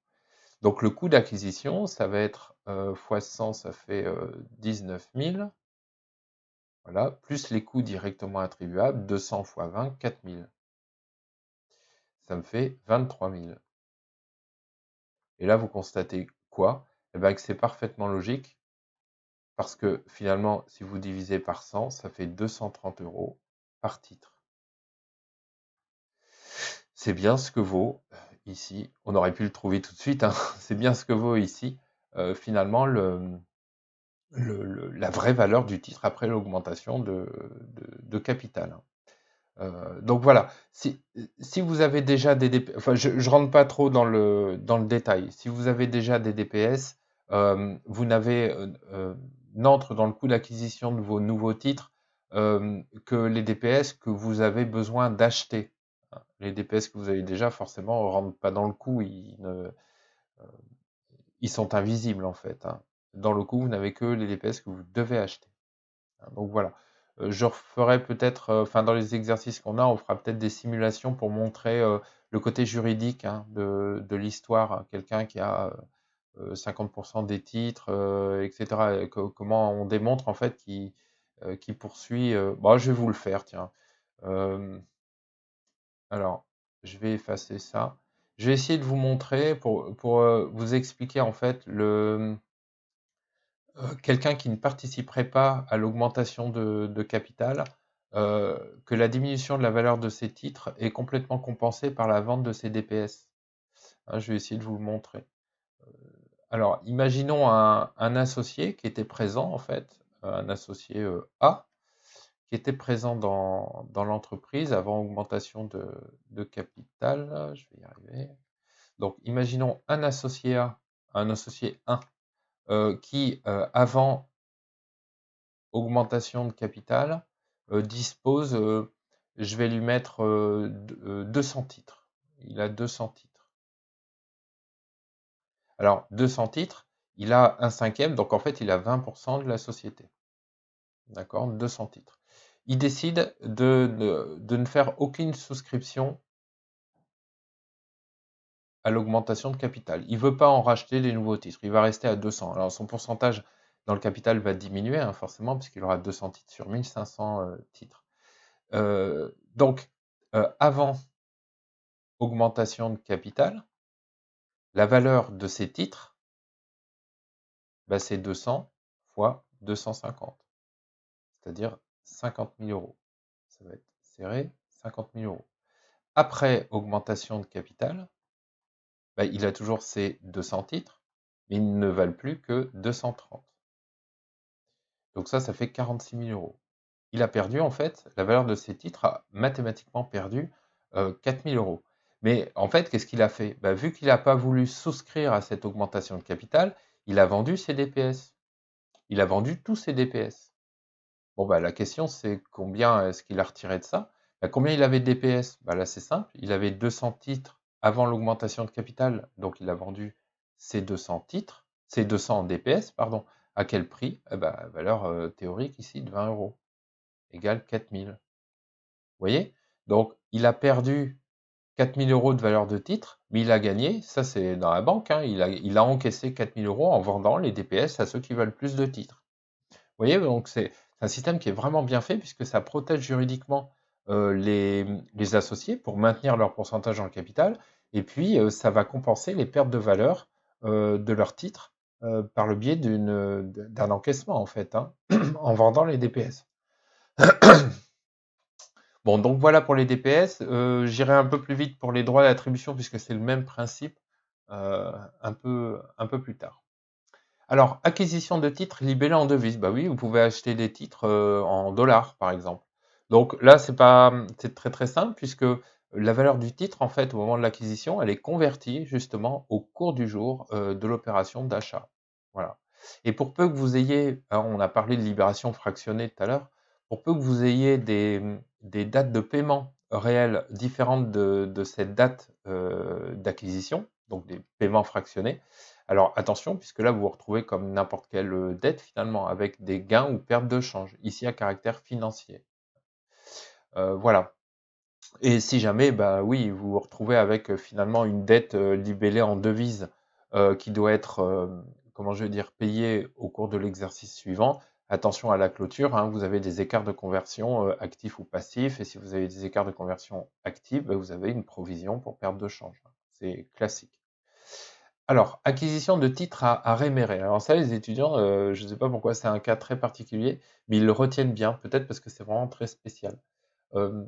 Donc, le coût d'acquisition, ça va être fois 100, ça fait 19 000. Voilà, plus les coûts directement attribuables, 200 fois 20, 4 000. Ça me fait 23 000. Et là, vous constatez quoi? Eh bien, que c'est parfaitement logique, parce que finalement, si vous divisez par 100, ça fait 230 euros par titre. C'est bien ce que vaut ici, on aurait pu le trouver tout de suite, hein, c'est bien ce que vaut ici, finalement, la vraie valeur du titre après l'augmentation de capital. Donc voilà, si vous avez déjà des DPS, enfin je ne rentre pas trop dans le détail, si vous avez déjà des DPS, vous n'entre dans le coût d'acquisition de vos nouveaux titres que les DPS que vous avez besoin d'acheter. Les DPS que vous avez déjà, forcément, ne rentrent pas dans le coup, ils sont invisibles en fait, hein. Dans le coup, vous n'avez que les DPS que vous devez acheter. Donc voilà. Je referai peut-être, enfin dans les exercices qu'on a, on fera peut-être des simulations pour montrer le côté juridique, hein, de l'histoire. Quelqu'un qui a 50% des titres, etc. Comment on démontre en fait qui poursuit. Bon, je vais vous le faire, tiens. Euh, alors, je vais effacer ça. Je vais essayer de vous montrer pour vous expliquer en fait quelqu'un qui ne participerait pas à l'augmentation de capital, que la diminution de la valeur de ses titres est complètement compensée par la vente de ses DPS. Hein, je vais essayer de vous le montrer. Alors, imaginons un associé qui était présent, en fait, un associé A, qui était présent dans l'entreprise avant augmentation de capital. Je vais y arriver. Donc, imaginons un associé A, un associé 1, qui, avant augmentation de capital, dispose, je vais lui mettre 200 titres. Il a 200 titres. Alors, 200 titres, il a un cinquième, donc en fait, il a 20% de la société. D'accord, 200 titres. Il décide de ne faire aucune souscription à l'augmentation de capital. Il ne veut pas en racheter des nouveaux titres. Il va rester à 200. Alors, son pourcentage dans le capital va diminuer, hein, forcément, puisqu'il aura 200 titres sur 1500 titres. Donc, avant augmentation de capital, la valeur de ces titres, bah, c'est 200 fois 250, c'est-à-dire 50 000 euros. Ça va être serré, 50 000 euros. Après augmentation de capital, bah, il a toujours ses 200 titres, mais ils ne valent plus que 230. Donc ça fait 46 000 euros. Il a perdu, en fait, la valeur de ses titres a mathématiquement perdu 4 000 euros. Mais en fait, qu'est-ce qu'il a fait? Bah, vu qu'il n'a pas voulu souscrire à cette augmentation de capital, il a vendu ses DPS. Il a vendu tous ses DPS. Bon, bah, la question, c'est combien est-ce qu'il a retiré de ça? Bah, combien il avait de DPS? Bah, là, c'est simple. Il avait 200 titres avant l'augmentation de capital, donc il a vendu ses 200 titres, ses 200 DPS, pardon. À quel prix? Eh bah, valeur théorique ici de 20 euros, égale 4 000. Vous voyez? Donc, il a perdu 4 000 euros de valeur de titre, mais il a gagné, ça c'est dans la banque, hein, il a encaissé 4 000 euros en vendant les DPS à ceux qui veulent plus de titres. Vous voyez, donc c'est un système qui est vraiment bien fait puisque ça protège juridiquement les associés pour maintenir leur pourcentage dans le capital, et puis ça va compenser les pertes de valeur de leurs titres par le biais d'un encaissement en fait, hein, en vendant les DPS. Bon, donc voilà pour les DPS. J'irai un peu plus vite pour les droits d'attribution puisque c'est le même principe un peu plus tard. Alors, acquisition de titres libellés en devises. Bah oui, vous pouvez acheter des titres en dollars, par exemple. Donc là, c'est très très simple puisque la valeur du titre, en fait, au moment de l'acquisition, elle est convertie justement au cours du jour de l'opération d'achat. Voilà. Et pour peu que vous ayez, alors on a parlé de libération fractionnée tout à l'heure, pour peu que vous ayez des dates de paiement réelles différentes de cette date d'acquisition, donc des paiements fractionnés, alors attention, puisque là vous vous retrouvez comme n'importe quelle dette finalement, avec des gains ou pertes de change, ici à caractère financier. Voilà. Et si jamais, bah oui, vous vous retrouvez avec finalement une dette libellée en devise qui doit être, comment je vais dire, payée au cours de l'exercice suivant, attention à la clôture, hein, vous avez des écarts de conversion actifs ou passifs, et si vous avez des écarts de conversion actifs, bah, vous avez une provision pour perte de change. C'est classique. Alors, acquisition de titres à rémunérer. Alors ça, les étudiants, je ne sais pas pourquoi c'est un cas très particulier, mais ils le retiennent bien, peut-être parce que c'est vraiment très spécial. Euh,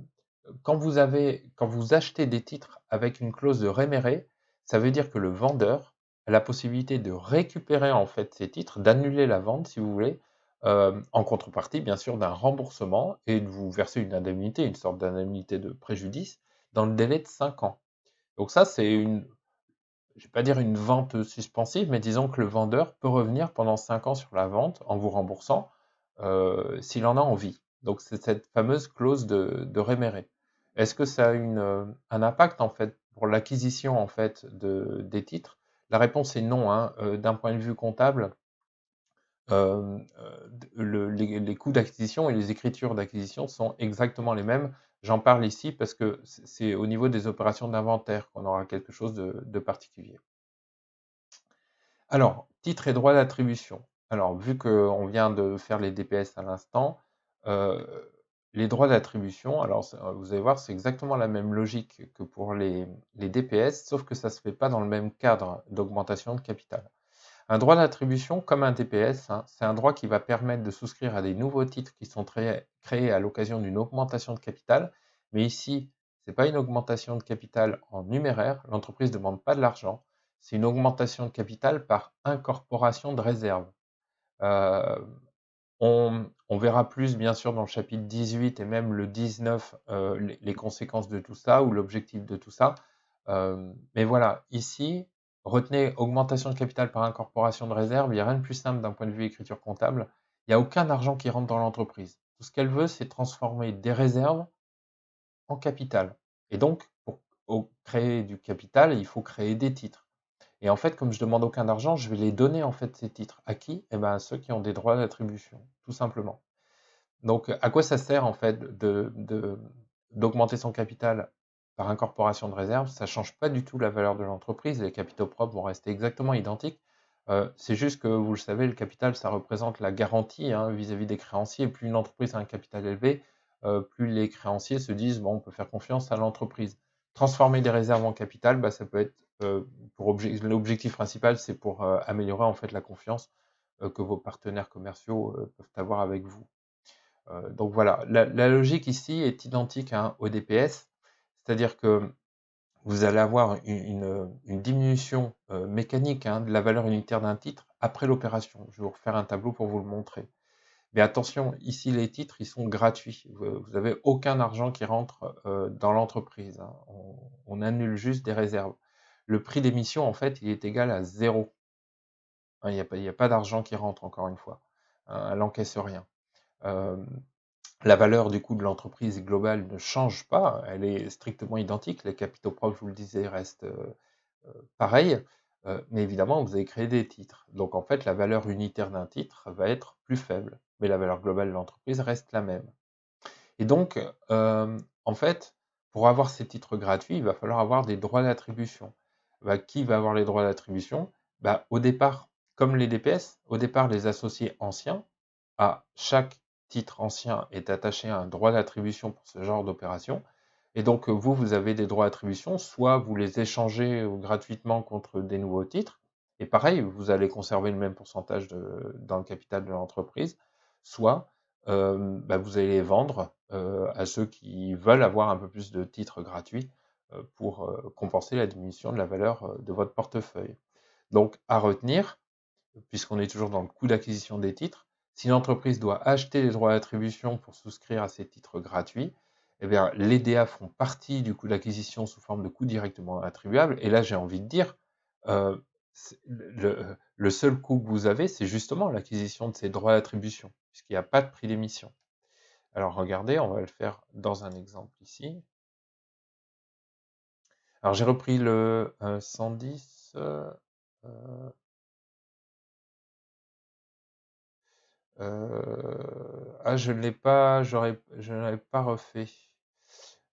quand vous achetez des titres avec une clause de réméré, ça veut dire que le vendeur a la possibilité de récupérer en fait ces titres, d'annuler la vente si vous voulez, en contrepartie bien sûr d'un remboursement et de vous verser une indemnité, une sorte d'indemnité de préjudice, dans le délai de 5 ans. Donc ça, c'est je ne vais pas dire une vente suspensive, mais disons que le vendeur peut revenir pendant 5 ans sur la vente en vous remboursant s'il en a envie. Donc c'est cette fameuse clause de réméré. Est-ce que ça a un impact en fait pour l'acquisition en fait des titres? La réponse est non, hein. D'un point de vue comptable, les coûts d'acquisition et les écritures d'acquisition sont exactement les mêmes. J'en parle ici parce que c'est au niveau des opérations d'inventaire qu'on aura quelque chose de particulier. Alors, titres et droits d'attribution. Alors, vu qu'on vient de faire les DPS à l'instant, euh, les droits d'attribution, alors vous allez voir, c'est exactement la même logique que pour les DPS, sauf que ça ne se fait pas dans le même cadre d'augmentation de capital. Un droit d'attribution, comme un DPS, hein, c'est un droit qui va permettre de souscrire à des nouveaux titres qui sont créés à l'occasion d'une augmentation de capital. Mais ici, ce n'est pas une augmentation de capital en numéraire, l'entreprise ne demande pas de l'argent, c'est une augmentation de capital par incorporation de réserve. Euh, on verra plus, bien sûr, dans le chapitre 18 et même le 19, les conséquences de tout ça ou l'objectif de tout ça. Mais voilà, ici, retenez augmentation de capital par incorporation de réserve. Il n'y a rien de plus simple d'un point de vue écriture comptable. Il n'y a aucun argent qui rentre dans l'entreprise. Tout ce qu'elle veut, c'est transformer des réserves en capital. Et donc, pour créer du capital, il faut créer des titres. Et en fait, comme je demande aucun argent, je vais les donner en fait ces titres. À qui? Eh ben, à ceux qui ont des droits d'attribution, tout simplement. Donc, à quoi ça sert en fait d'augmenter son capital par incorporation de réserve? Ça ne change pas du tout la valeur de l'entreprise. Les capitaux propres vont rester exactement identiques. C'est juste que, vous le savez, le capital, ça représente la garantie hein, vis-à-vis des créanciers. Plus une entreprise a un capital élevé, plus les créanciers se disent, bon, on peut faire confiance à l'entreprise. Transformer des réserves en capital, bah, ça peut être l'objectif principal, c'est pour améliorer en fait la confiance que vos partenaires commerciaux peuvent avoir avec vous. Donc voilà, la logique ici est identique hein, au DPS, c'est-à-dire que vous allez avoir une diminution mécanique hein, de la valeur unitaire d'un titre après l'opération. Je vais vous refaire un tableau pour vous le montrer. Mais attention, ici les titres, ils sont gratuits. Vous n'avez aucun argent qui rentre dans l'entreprise. Hein. On annule juste des réserves. Le prix d'émission, en fait, il est égal à zéro. Hein, il n'y a pas d'argent qui rentre, encore une fois. Hein, elle n'encaisse rien. Euh, La valeur du coût de l'entreprise globale ne change pas, elle est strictement identique. Les capitaux propres, je vous le disais, restent pareils. Mais évidemment, vous avez créé des titres. Donc en fait, la valeur unitaire d'un titre va être plus faible, mais la valeur globale de l'entreprise reste la même. Et donc, en fait, pour avoir ces titres gratuits, il va falloir avoir des droits d'attribution. Bah, qui va avoir les droits d'attribution? Bah, au départ, comme les DPS, au départ, les associés anciens, à chaque titre ancien est attaché à un droit d'attribution pour ce genre d'opération. Et donc, vous avez des droits d'attribution, soit vous les échangez gratuitement contre des nouveaux titres, et pareil, vous allez conserver le même pourcentage dans le capital de l'entreprise, soit bah, vous allez les vendre à ceux qui veulent avoir un peu plus de titres gratuits pour compenser la diminution de la valeur de votre portefeuille. Donc, à retenir, puisqu'on est toujours dans le coût d'acquisition des titres, si l'entreprise doit acheter les droits d'attribution pour souscrire à ces titres gratuits, eh bien, les DA font partie du coût d'acquisition sous forme de coût directement attribuable. Et là, j'ai envie de dire, euh, le seul coût que vous avez, c'est justement l'acquisition de ces droits d'attribution, puisqu'il n'y a pas de prix d'émission. Alors regardez, on va le faire dans un exemple ici. Alors j'ai repris le 110. Je ne l'ai pas, je ne l'avais pas refait.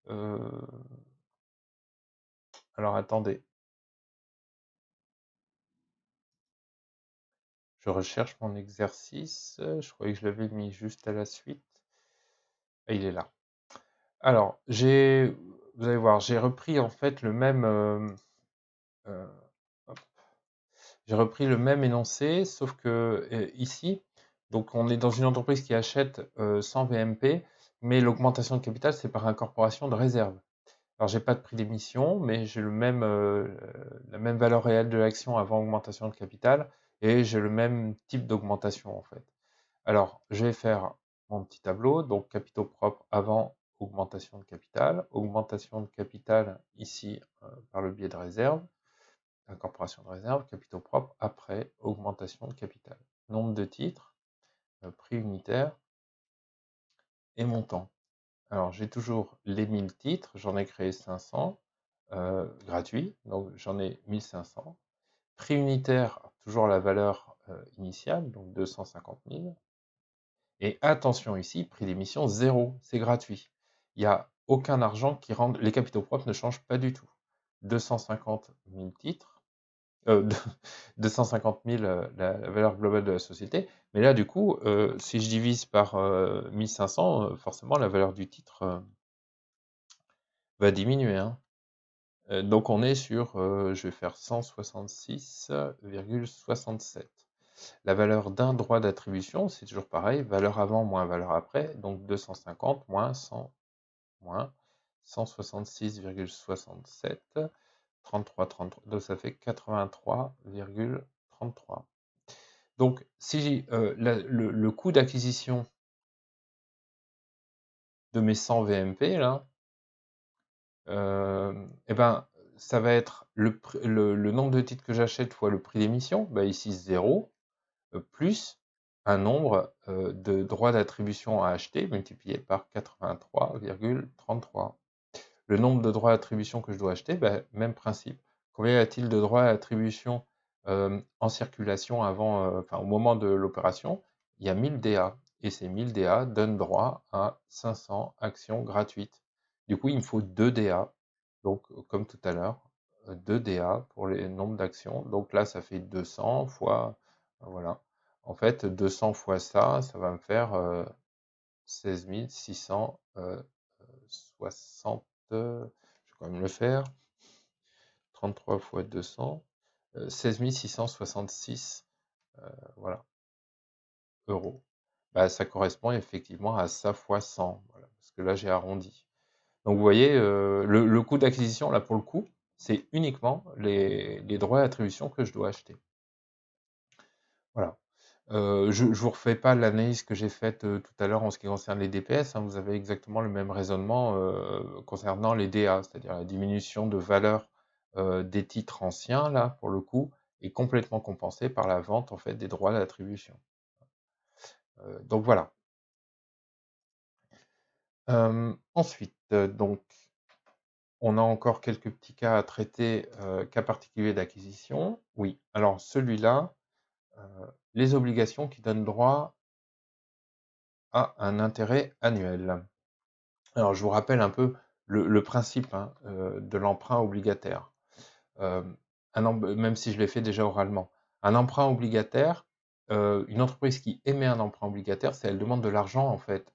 Euh, alors attendez, je recherche mon exercice. Je croyais que je l'avais mis juste à la suite. Et il est là. Alors, vous allez voir, j'ai repris en fait le même, euh, j'ai repris le même énoncé, sauf que ici, donc on est dans une entreprise qui achète sans VMP, mais l'augmentation de capital, c'est par incorporation de réserve. Alors, j'ai pas de prix d'émission, mais j'ai la même valeur réelle de l'action avant augmentation de capital et j'ai le même type d'augmentation en fait. Alors, je vais faire mon petit tableau, donc capitaux propres avant augmentation de capital ici par le biais de réserve, incorporation de réserve, capitaux propres après augmentation de capital. Nombre de titres, prix unitaire et montant. Alors, j'ai toujours les 1000 titres, j'en ai créé 500, gratuits, donc j'en ai 1500. Prix unitaire, toujours la valeur initiale, donc 250 000. Et attention ici, prix d'émission 0, c'est gratuit. Il n'y a aucun argent qui rentre, les capitaux propres ne changent pas du tout. 250 000 titres, 250 000 la valeur globale de la société. Mais là, du coup, si je divise par 1500, forcément, la valeur du titre va diminuer, hein. Donc on est sur, je vais faire 166,67. La valeur d'un droit d'attribution, c'est toujours pareil, valeur avant moins valeur après, donc 250 moins 100 moins 166,67, 33, 33, donc ça fait 83,33. Donc si le coût d'acquisition de mes 100 VMP là, eh ben, ça va être le nombre de titres que j'achète fois le prix d'émission, bah ici 0, plus un nombre de droits d'attribution à acheter multiplié par 83,33. Le nombre de droits d'attribution que je dois acheter, bah, même principe. Combien y a-t-il de droits d'attribution en circulation avant, au moment de l'opération? Il y a 1000 DA. Et ces 1000 DA donnent droit à 500 actions gratuites. Du coup, il me faut 2 DA. Donc, comme tout à l'heure, 2 DA pour les nombres d'actions. Donc là, ça fait 200 fois, voilà. En fait, 200 fois ça, ça va me faire 16 660, je vais quand même le faire, 33 fois 200, 16 666 voilà, euros. Bah, ça correspond effectivement à ça fois 100, voilà, parce que là j'ai arrondi. Donc vous voyez, le coût d'acquisition, là pour le coup, c'est uniquement les droits d'attribution que je dois acheter. Voilà. Je ne vous refais pas l'analyse que j'ai faite tout à l'heure en ce qui concerne les DPS, hein. Vous avez exactement le même raisonnement concernant les DA, c'est-à-dire la diminution de valeur des titres anciens, là, pour le coup, est complètement compensée par la vente en fait, des droits d'attribution. Donc voilà. Ensuite, donc, on a encore quelques petits cas à traiter, cas particuliers d'acquisition. Oui, alors celui-là, les obligations qui donnent droit à un intérêt annuel. Alors, je vous rappelle un peu le principe hein, de l'emprunt obligataire. Même si je l'ai fait déjà oralement. Un emprunt obligataire, une entreprise qui émet un emprunt obligataire, c'est elle demande de l'argent en fait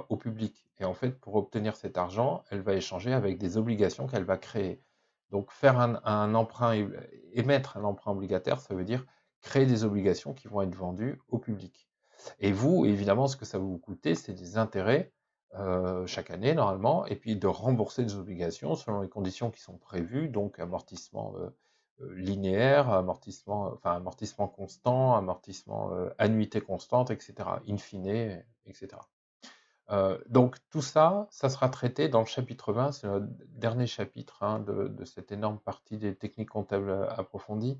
au public. Et en fait, pour obtenir cet argent, elle va échanger avec des obligations qu'elle va créer. Donc, faire un emprunt, émettre un emprunt obligataire, ça veut dire créer des obligations qui vont être vendues au public. Et vous, évidemment, ce que ça va vous coûter, c'est des intérêts chaque année normalement, et puis de rembourser des obligations selon les conditions qui sont prévues, donc amortissement linéaire, amortissement constant, amortissement annuité constante, etc., in fine, etc. Donc tout ça, ça sera traité dans le chapitre 20, c'est notre dernier chapitre hein, de cette énorme partie des techniques comptables approfondies,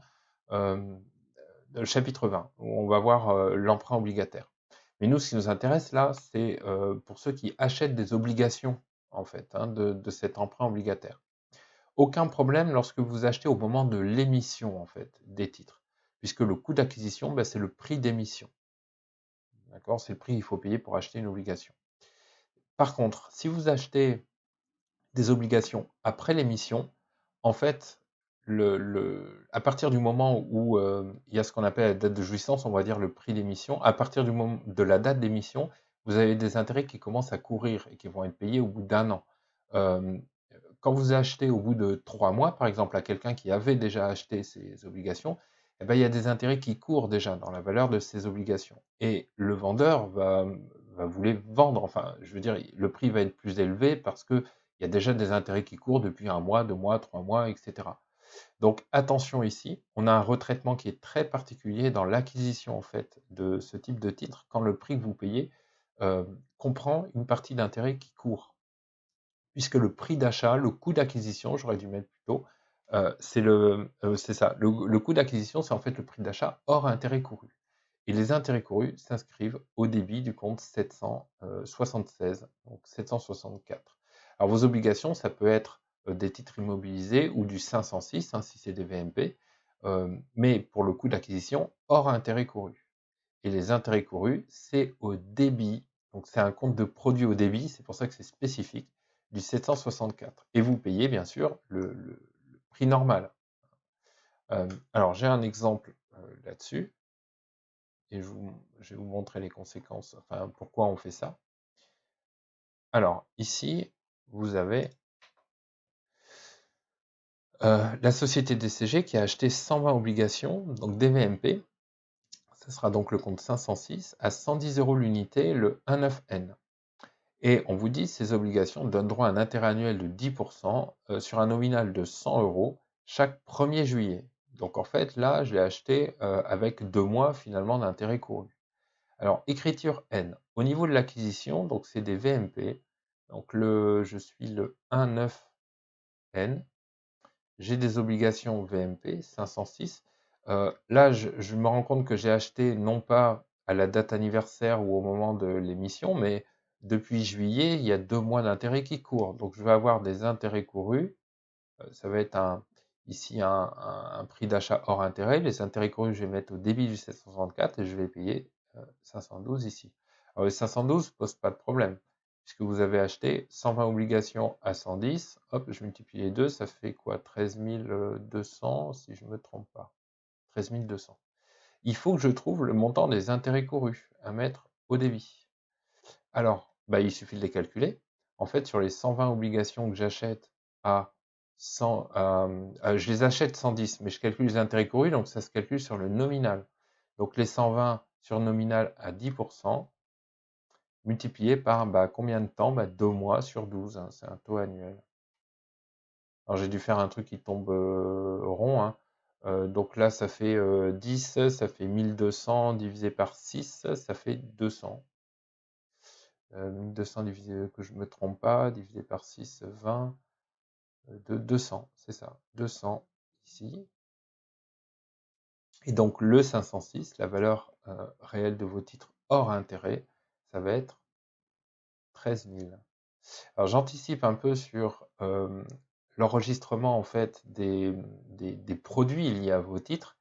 le chapitre 20, où on va voir l'emprunt obligataire. Mais nous, ce qui nous intéresse là, c'est pour ceux qui achètent des obligations, en fait, hein, de cet emprunt obligataire. Aucun problème lorsque vous achetez au moment de l'émission, en fait, des titres, puisque le coût d'acquisition, ben, c'est le prix d'émission. D'accord? C'est le prix qu'il faut payer pour acheter une obligation. Par contre, si vous achetez des obligations après l'émission, en fait, à partir du moment où il y a ce qu'on appelle la date de jouissance, on va dire le prix d'émission, à partir du moment de la date d'émission, vous avez des intérêts qui commencent à courir et qui vont être payés au bout d'un an. Euh, Quand vous achetez au bout de 3 mois, par exemple, à quelqu'un qui avait déjà acheté ses obligations, eh ben, il y a des intérêts qui courent déjà dans la valeur de ces obligations. Et le vendeur va vous les vendre. Enfin, je veux dire, le prix va être plus élevé parce que il y a déjà des intérêts qui courent depuis 1 mois, 2 mois, 3 mois, etc. Donc attention ici, on a un retraitement qui est très particulier dans l'acquisition en fait de ce type de titre quand le prix que vous payez comprend une partie d'intérêt qui court. Puisque le prix d'achat, le coût d'acquisition, j'aurais dû mettre plus tôt, c'est ça. Le coût d'acquisition, c'est en fait le prix d'achat hors intérêt couru. Et les intérêts courus s'inscrivent au débit du compte 776, donc 764. Alors vos obligations, ça peut être des titres immobilisés ou du 506, hein, si c'est des VMP, mais pour le coût d'acquisition, hors intérêts courus. Et les intérêts courus, c'est au débit, donc c'est un compte de produit au débit, c'est pour ça que c'est spécifique, du 764. Et vous payez bien sûr le prix normal. Alors j'ai un exemple là-dessus, et je vais vous montrer les conséquences, enfin pourquoi on fait ça. Alors ici, vous avez la société DCG qui a acheté 120 obligations, donc des VMP. Ce sera donc le compte 506 à 110 € l'unité, le 19N. Et on vous dit ces obligations donnent droit à un intérêt annuel de 10% sur un nominal de 100 € chaque 1er juillet. Donc en fait, là, je l'ai acheté avec 2 mois finalement d'intérêt couru. Alors, écriture N. Au niveau de l'acquisition, donc c'est des VMP. Donc je suis le 19N. J'ai des obligations VMP 506. Là, je me rends compte que j'ai acheté non pas à la date anniversaire ou au moment de l'émission, mais depuis juillet, il y a 2 mois d'intérêt qui courent. Donc, je vais avoir des intérêts courus. Ça va être ici un prix d'achat hors intérêt. Les intérêts courus, je vais mettre au débit du 764 et je vais payer 512 ici. Alors, les 512 ne posent pas de problème, puisque vous avez acheté 120 obligations à 110. Hop, je multiplie les deux, ça fait quoi? 13 200, si je ne me trompe pas. 13 200. Il faut que je trouve le montant des intérêts courus à mettre au débit. Alors, il suffit de les calculer. En fait, sur les 120 obligations que j'achète à 100, je les achète 110, mais je calcule les intérêts courus, donc ça se calcule sur le nominal. Donc les 120 sur nominal à 10%, multiplié par combien de temps? 2 mois sur 12, hein, c'est un taux annuel. Alors j'ai dû faire un truc qui tombe rond, hein. Donc là, ça fait 10, ça fait 1200 divisé par 6, ça fait 200. 1200 divisé, que je ne me trompe pas, divisé par 6, 20, 200, c'est ça, 200 ici. Et donc le 506, la valeur réelle de vos titres hors intérêt, ça va être 13 000. Alors j'anticipe un peu sur l'enregistrement en fait des produits liés à vos titres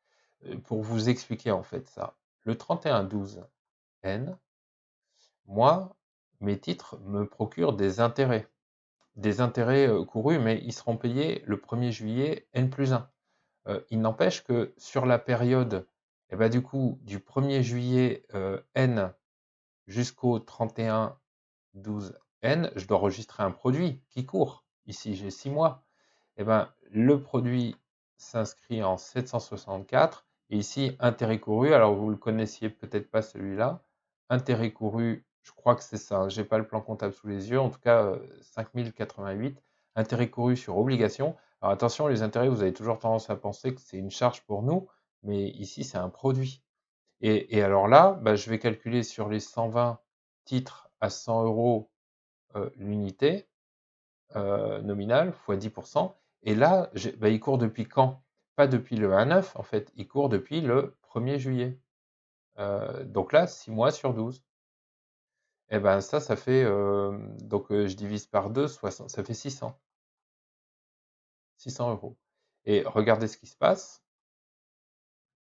pour vous expliquer en fait ça. Le 3112N, moi, mes titres me procurent des intérêts courus, mais ils seront payés le 1er juillet N+1. Il n'empêche que sur la période, du coup, du 1er juillet N jusqu'au 31/12/N, je dois enregistrer un produit qui court. Ici, j'ai 6 mois. Le produit s'inscrit en 764. Et ici, intérêt couru. Alors, vous ne le connaissiez peut-être pas celui-là. Intérêt couru, je crois que c'est ça. Je n'ai pas le plan comptable sous les yeux. En tout cas, 5088. Intérêt couru sur obligation. Alors, attention, les intérêts, vous avez toujours tendance à penser que c'est une charge pour nous. Mais ici, c'est un produit. Et alors là, je vais calculer sur les 120 titres à 100 € l'unité nominale fois 10%. Et là, il court depuis quand? Pas depuis le 1/9, en fait, il court depuis le 1er juillet. Donc là, 6 mois sur 12. Et ça fait, donc je divise par 2, ça fait 600. 600 €. Et regardez ce qui se passe.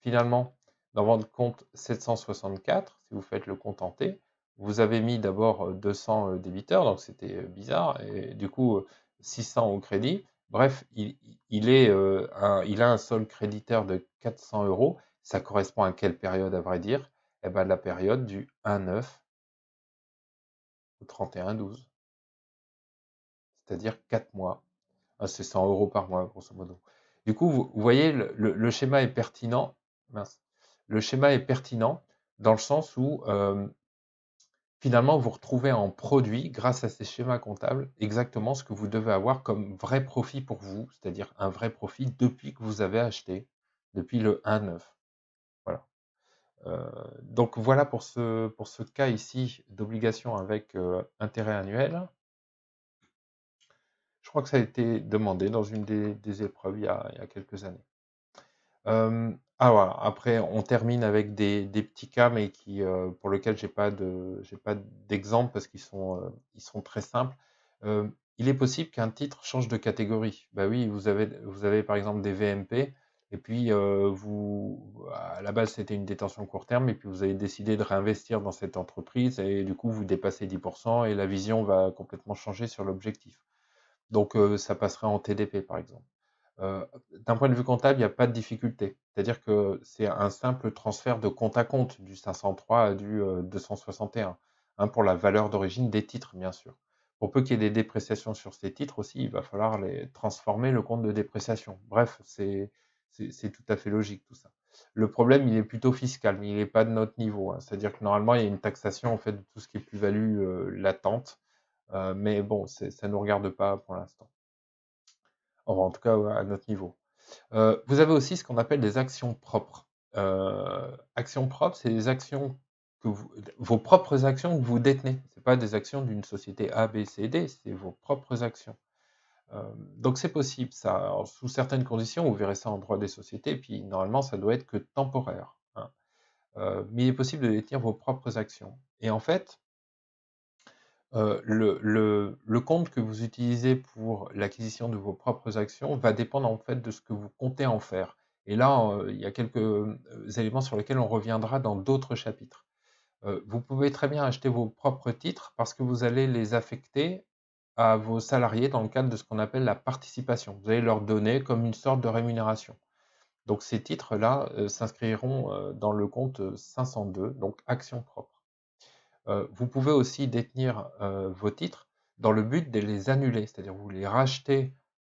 Finalement, dans votre compte 764, si vous faites le compte en T, vous avez mis d'abord 200 débiteurs, donc c'était bizarre, et du coup 600 au crédit. Bref, il a un solde créditaire de 400 €. Ça correspond à quelle période, à vrai dire? La période du 1/9 au 31/12, c'est-à-dire 4 mois. C'est 100 € par mois, grosso modo. Du coup, vous voyez, le schéma est pertinent. Mince. Le schéma est pertinent dans le sens où finalement, vous retrouvez en produit, grâce à ces schémas comptables, exactement ce que vous devez avoir comme vrai profit pour vous, c'est-à-dire un vrai profit depuis que vous avez acheté, depuis le 1/9. Voilà. Donc voilà pour ce cas ici d'obligation avec intérêt annuel. Je crois que ça a été demandé dans une des épreuves il y a quelques années. Voilà, après on termine avec des petits cas, mais pour lesquels j'ai pas d'exemple parce ils sont très simples. Il est possible qu'un titre change de catégorie. Bah oui, vous avez par exemple des VMP et puis, à la base, c'était une détention court terme et puis vous avez décidé de réinvestir dans cette entreprise et du coup, vous dépassez 10 et la vision va complètement changer sur l'objectif. Donc, ça passerait en TDP, par exemple. Euh, D'un point de vue comptable, il n'y a pas de difficulté. C'est-à-dire que c'est un simple transfert de compte à compte du 503 à du 261, hein, pour la valeur d'origine des titres, bien sûr. Pour peu qu'il y ait des dépréciations sur ces titres aussi, il va falloir les transformer le compte de dépréciation. Bref, c'est tout à fait logique tout ça. Le problème, il est plutôt fiscal, mais il n'est pas de notre niveau, hein. C'est-à-dire que normalement, il y a une taxation en fait de tout ce qui est plus-value latente, mais bon, ça ne nous regarde pas pour l'instant. Enfin, en tout cas, à notre niveau. Vous avez aussi ce qu'on appelle des actions propres. Actions propres, c'est des actions vos propres actions que vous détenez. C'est pas des actions d'une société A, B, C, D, c'est vos propres actions. Donc c'est possible ça. Alors, sous certaines conditions, vous verrez ça en droit des sociétés, puis normalement ça doit être que temporaire, hein. Mais il est possible de détenir vos propres actions. Et en fait, le compte que vous utilisez pour l'acquisition de vos propres actions va dépendre en fait de ce que vous comptez en faire. Et là, il y a quelques éléments sur lesquels on reviendra dans d'autres chapitres. Vous pouvez très bien acheter vos propres titres parce que vous allez les affecter à vos salariés dans le cadre de ce qu'on appelle la participation. Vous allez leur donner comme une sorte de rémunération. Donc ces titres-là s'inscriront dans le compte 502, donc actions propres. Vous pouvez aussi détenir vos titres dans le but de les annuler, c'est-à-dire vous les rachetez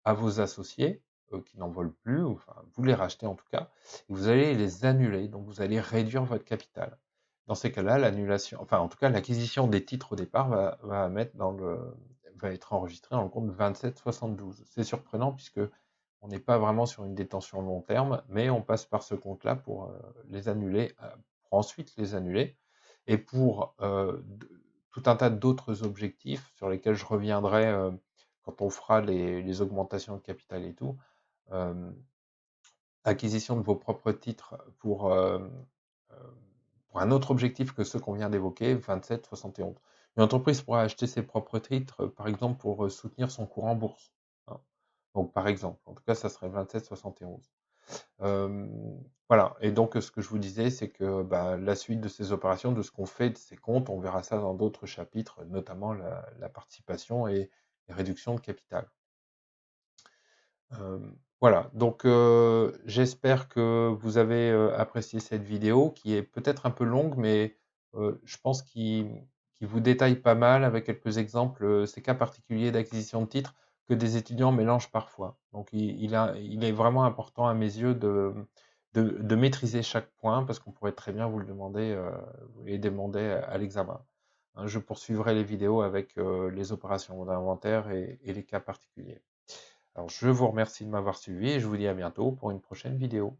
à vos associés qui n'en veulent plus, enfin vous les rachetez en tout cas, et vous allez les annuler, donc vous allez réduire votre capital. Dans ces cas-là, l'annulation, enfin en tout cas l'acquisition des titres au départ va être enregistrée dans le compte 2772. C'est surprenant puisque on n'est pas vraiment sur une détention long terme, mais on passe par ce compte-là pour les annuler, pour ensuite les annuler et pour tout un tas d'autres objectifs sur lesquels je reviendrai quand on fera les augmentations de capital et tout. Euh, Acquisition de vos propres titres euh, pour un autre objectif que ceux qu'on vient d'évoquer, 27, 71. Une entreprise pourra acheter ses propres titres, par exemple, pour soutenir son cours en bourse, hein. Donc, par exemple, en tout cas, ça serait 27, 71. Voilà, et donc ce que je vous disais, c'est que bah, la suite de ces opérations, de ce qu'on fait de ces comptes, on verra ça dans d'autres chapitres, notamment la participation et les réductions de capital. Voilà, donc j'espère que vous avez apprécié cette vidéo qui est peut-être un peu longue, mais je pense qu'il vous détaille pas mal avec quelques exemples, ces cas particuliers d'acquisition de titres que des étudiants mélangent parfois. Donc il est vraiment important à mes yeux de maîtriser chaque point parce qu'on pourrait très bien vous le demander et demander à l'examen, hein. Je poursuivrai les vidéos avec les opérations d'inventaire et les cas particuliers. Alors, je vous remercie de m'avoir suivi et je vous dis à bientôt pour une prochaine vidéo.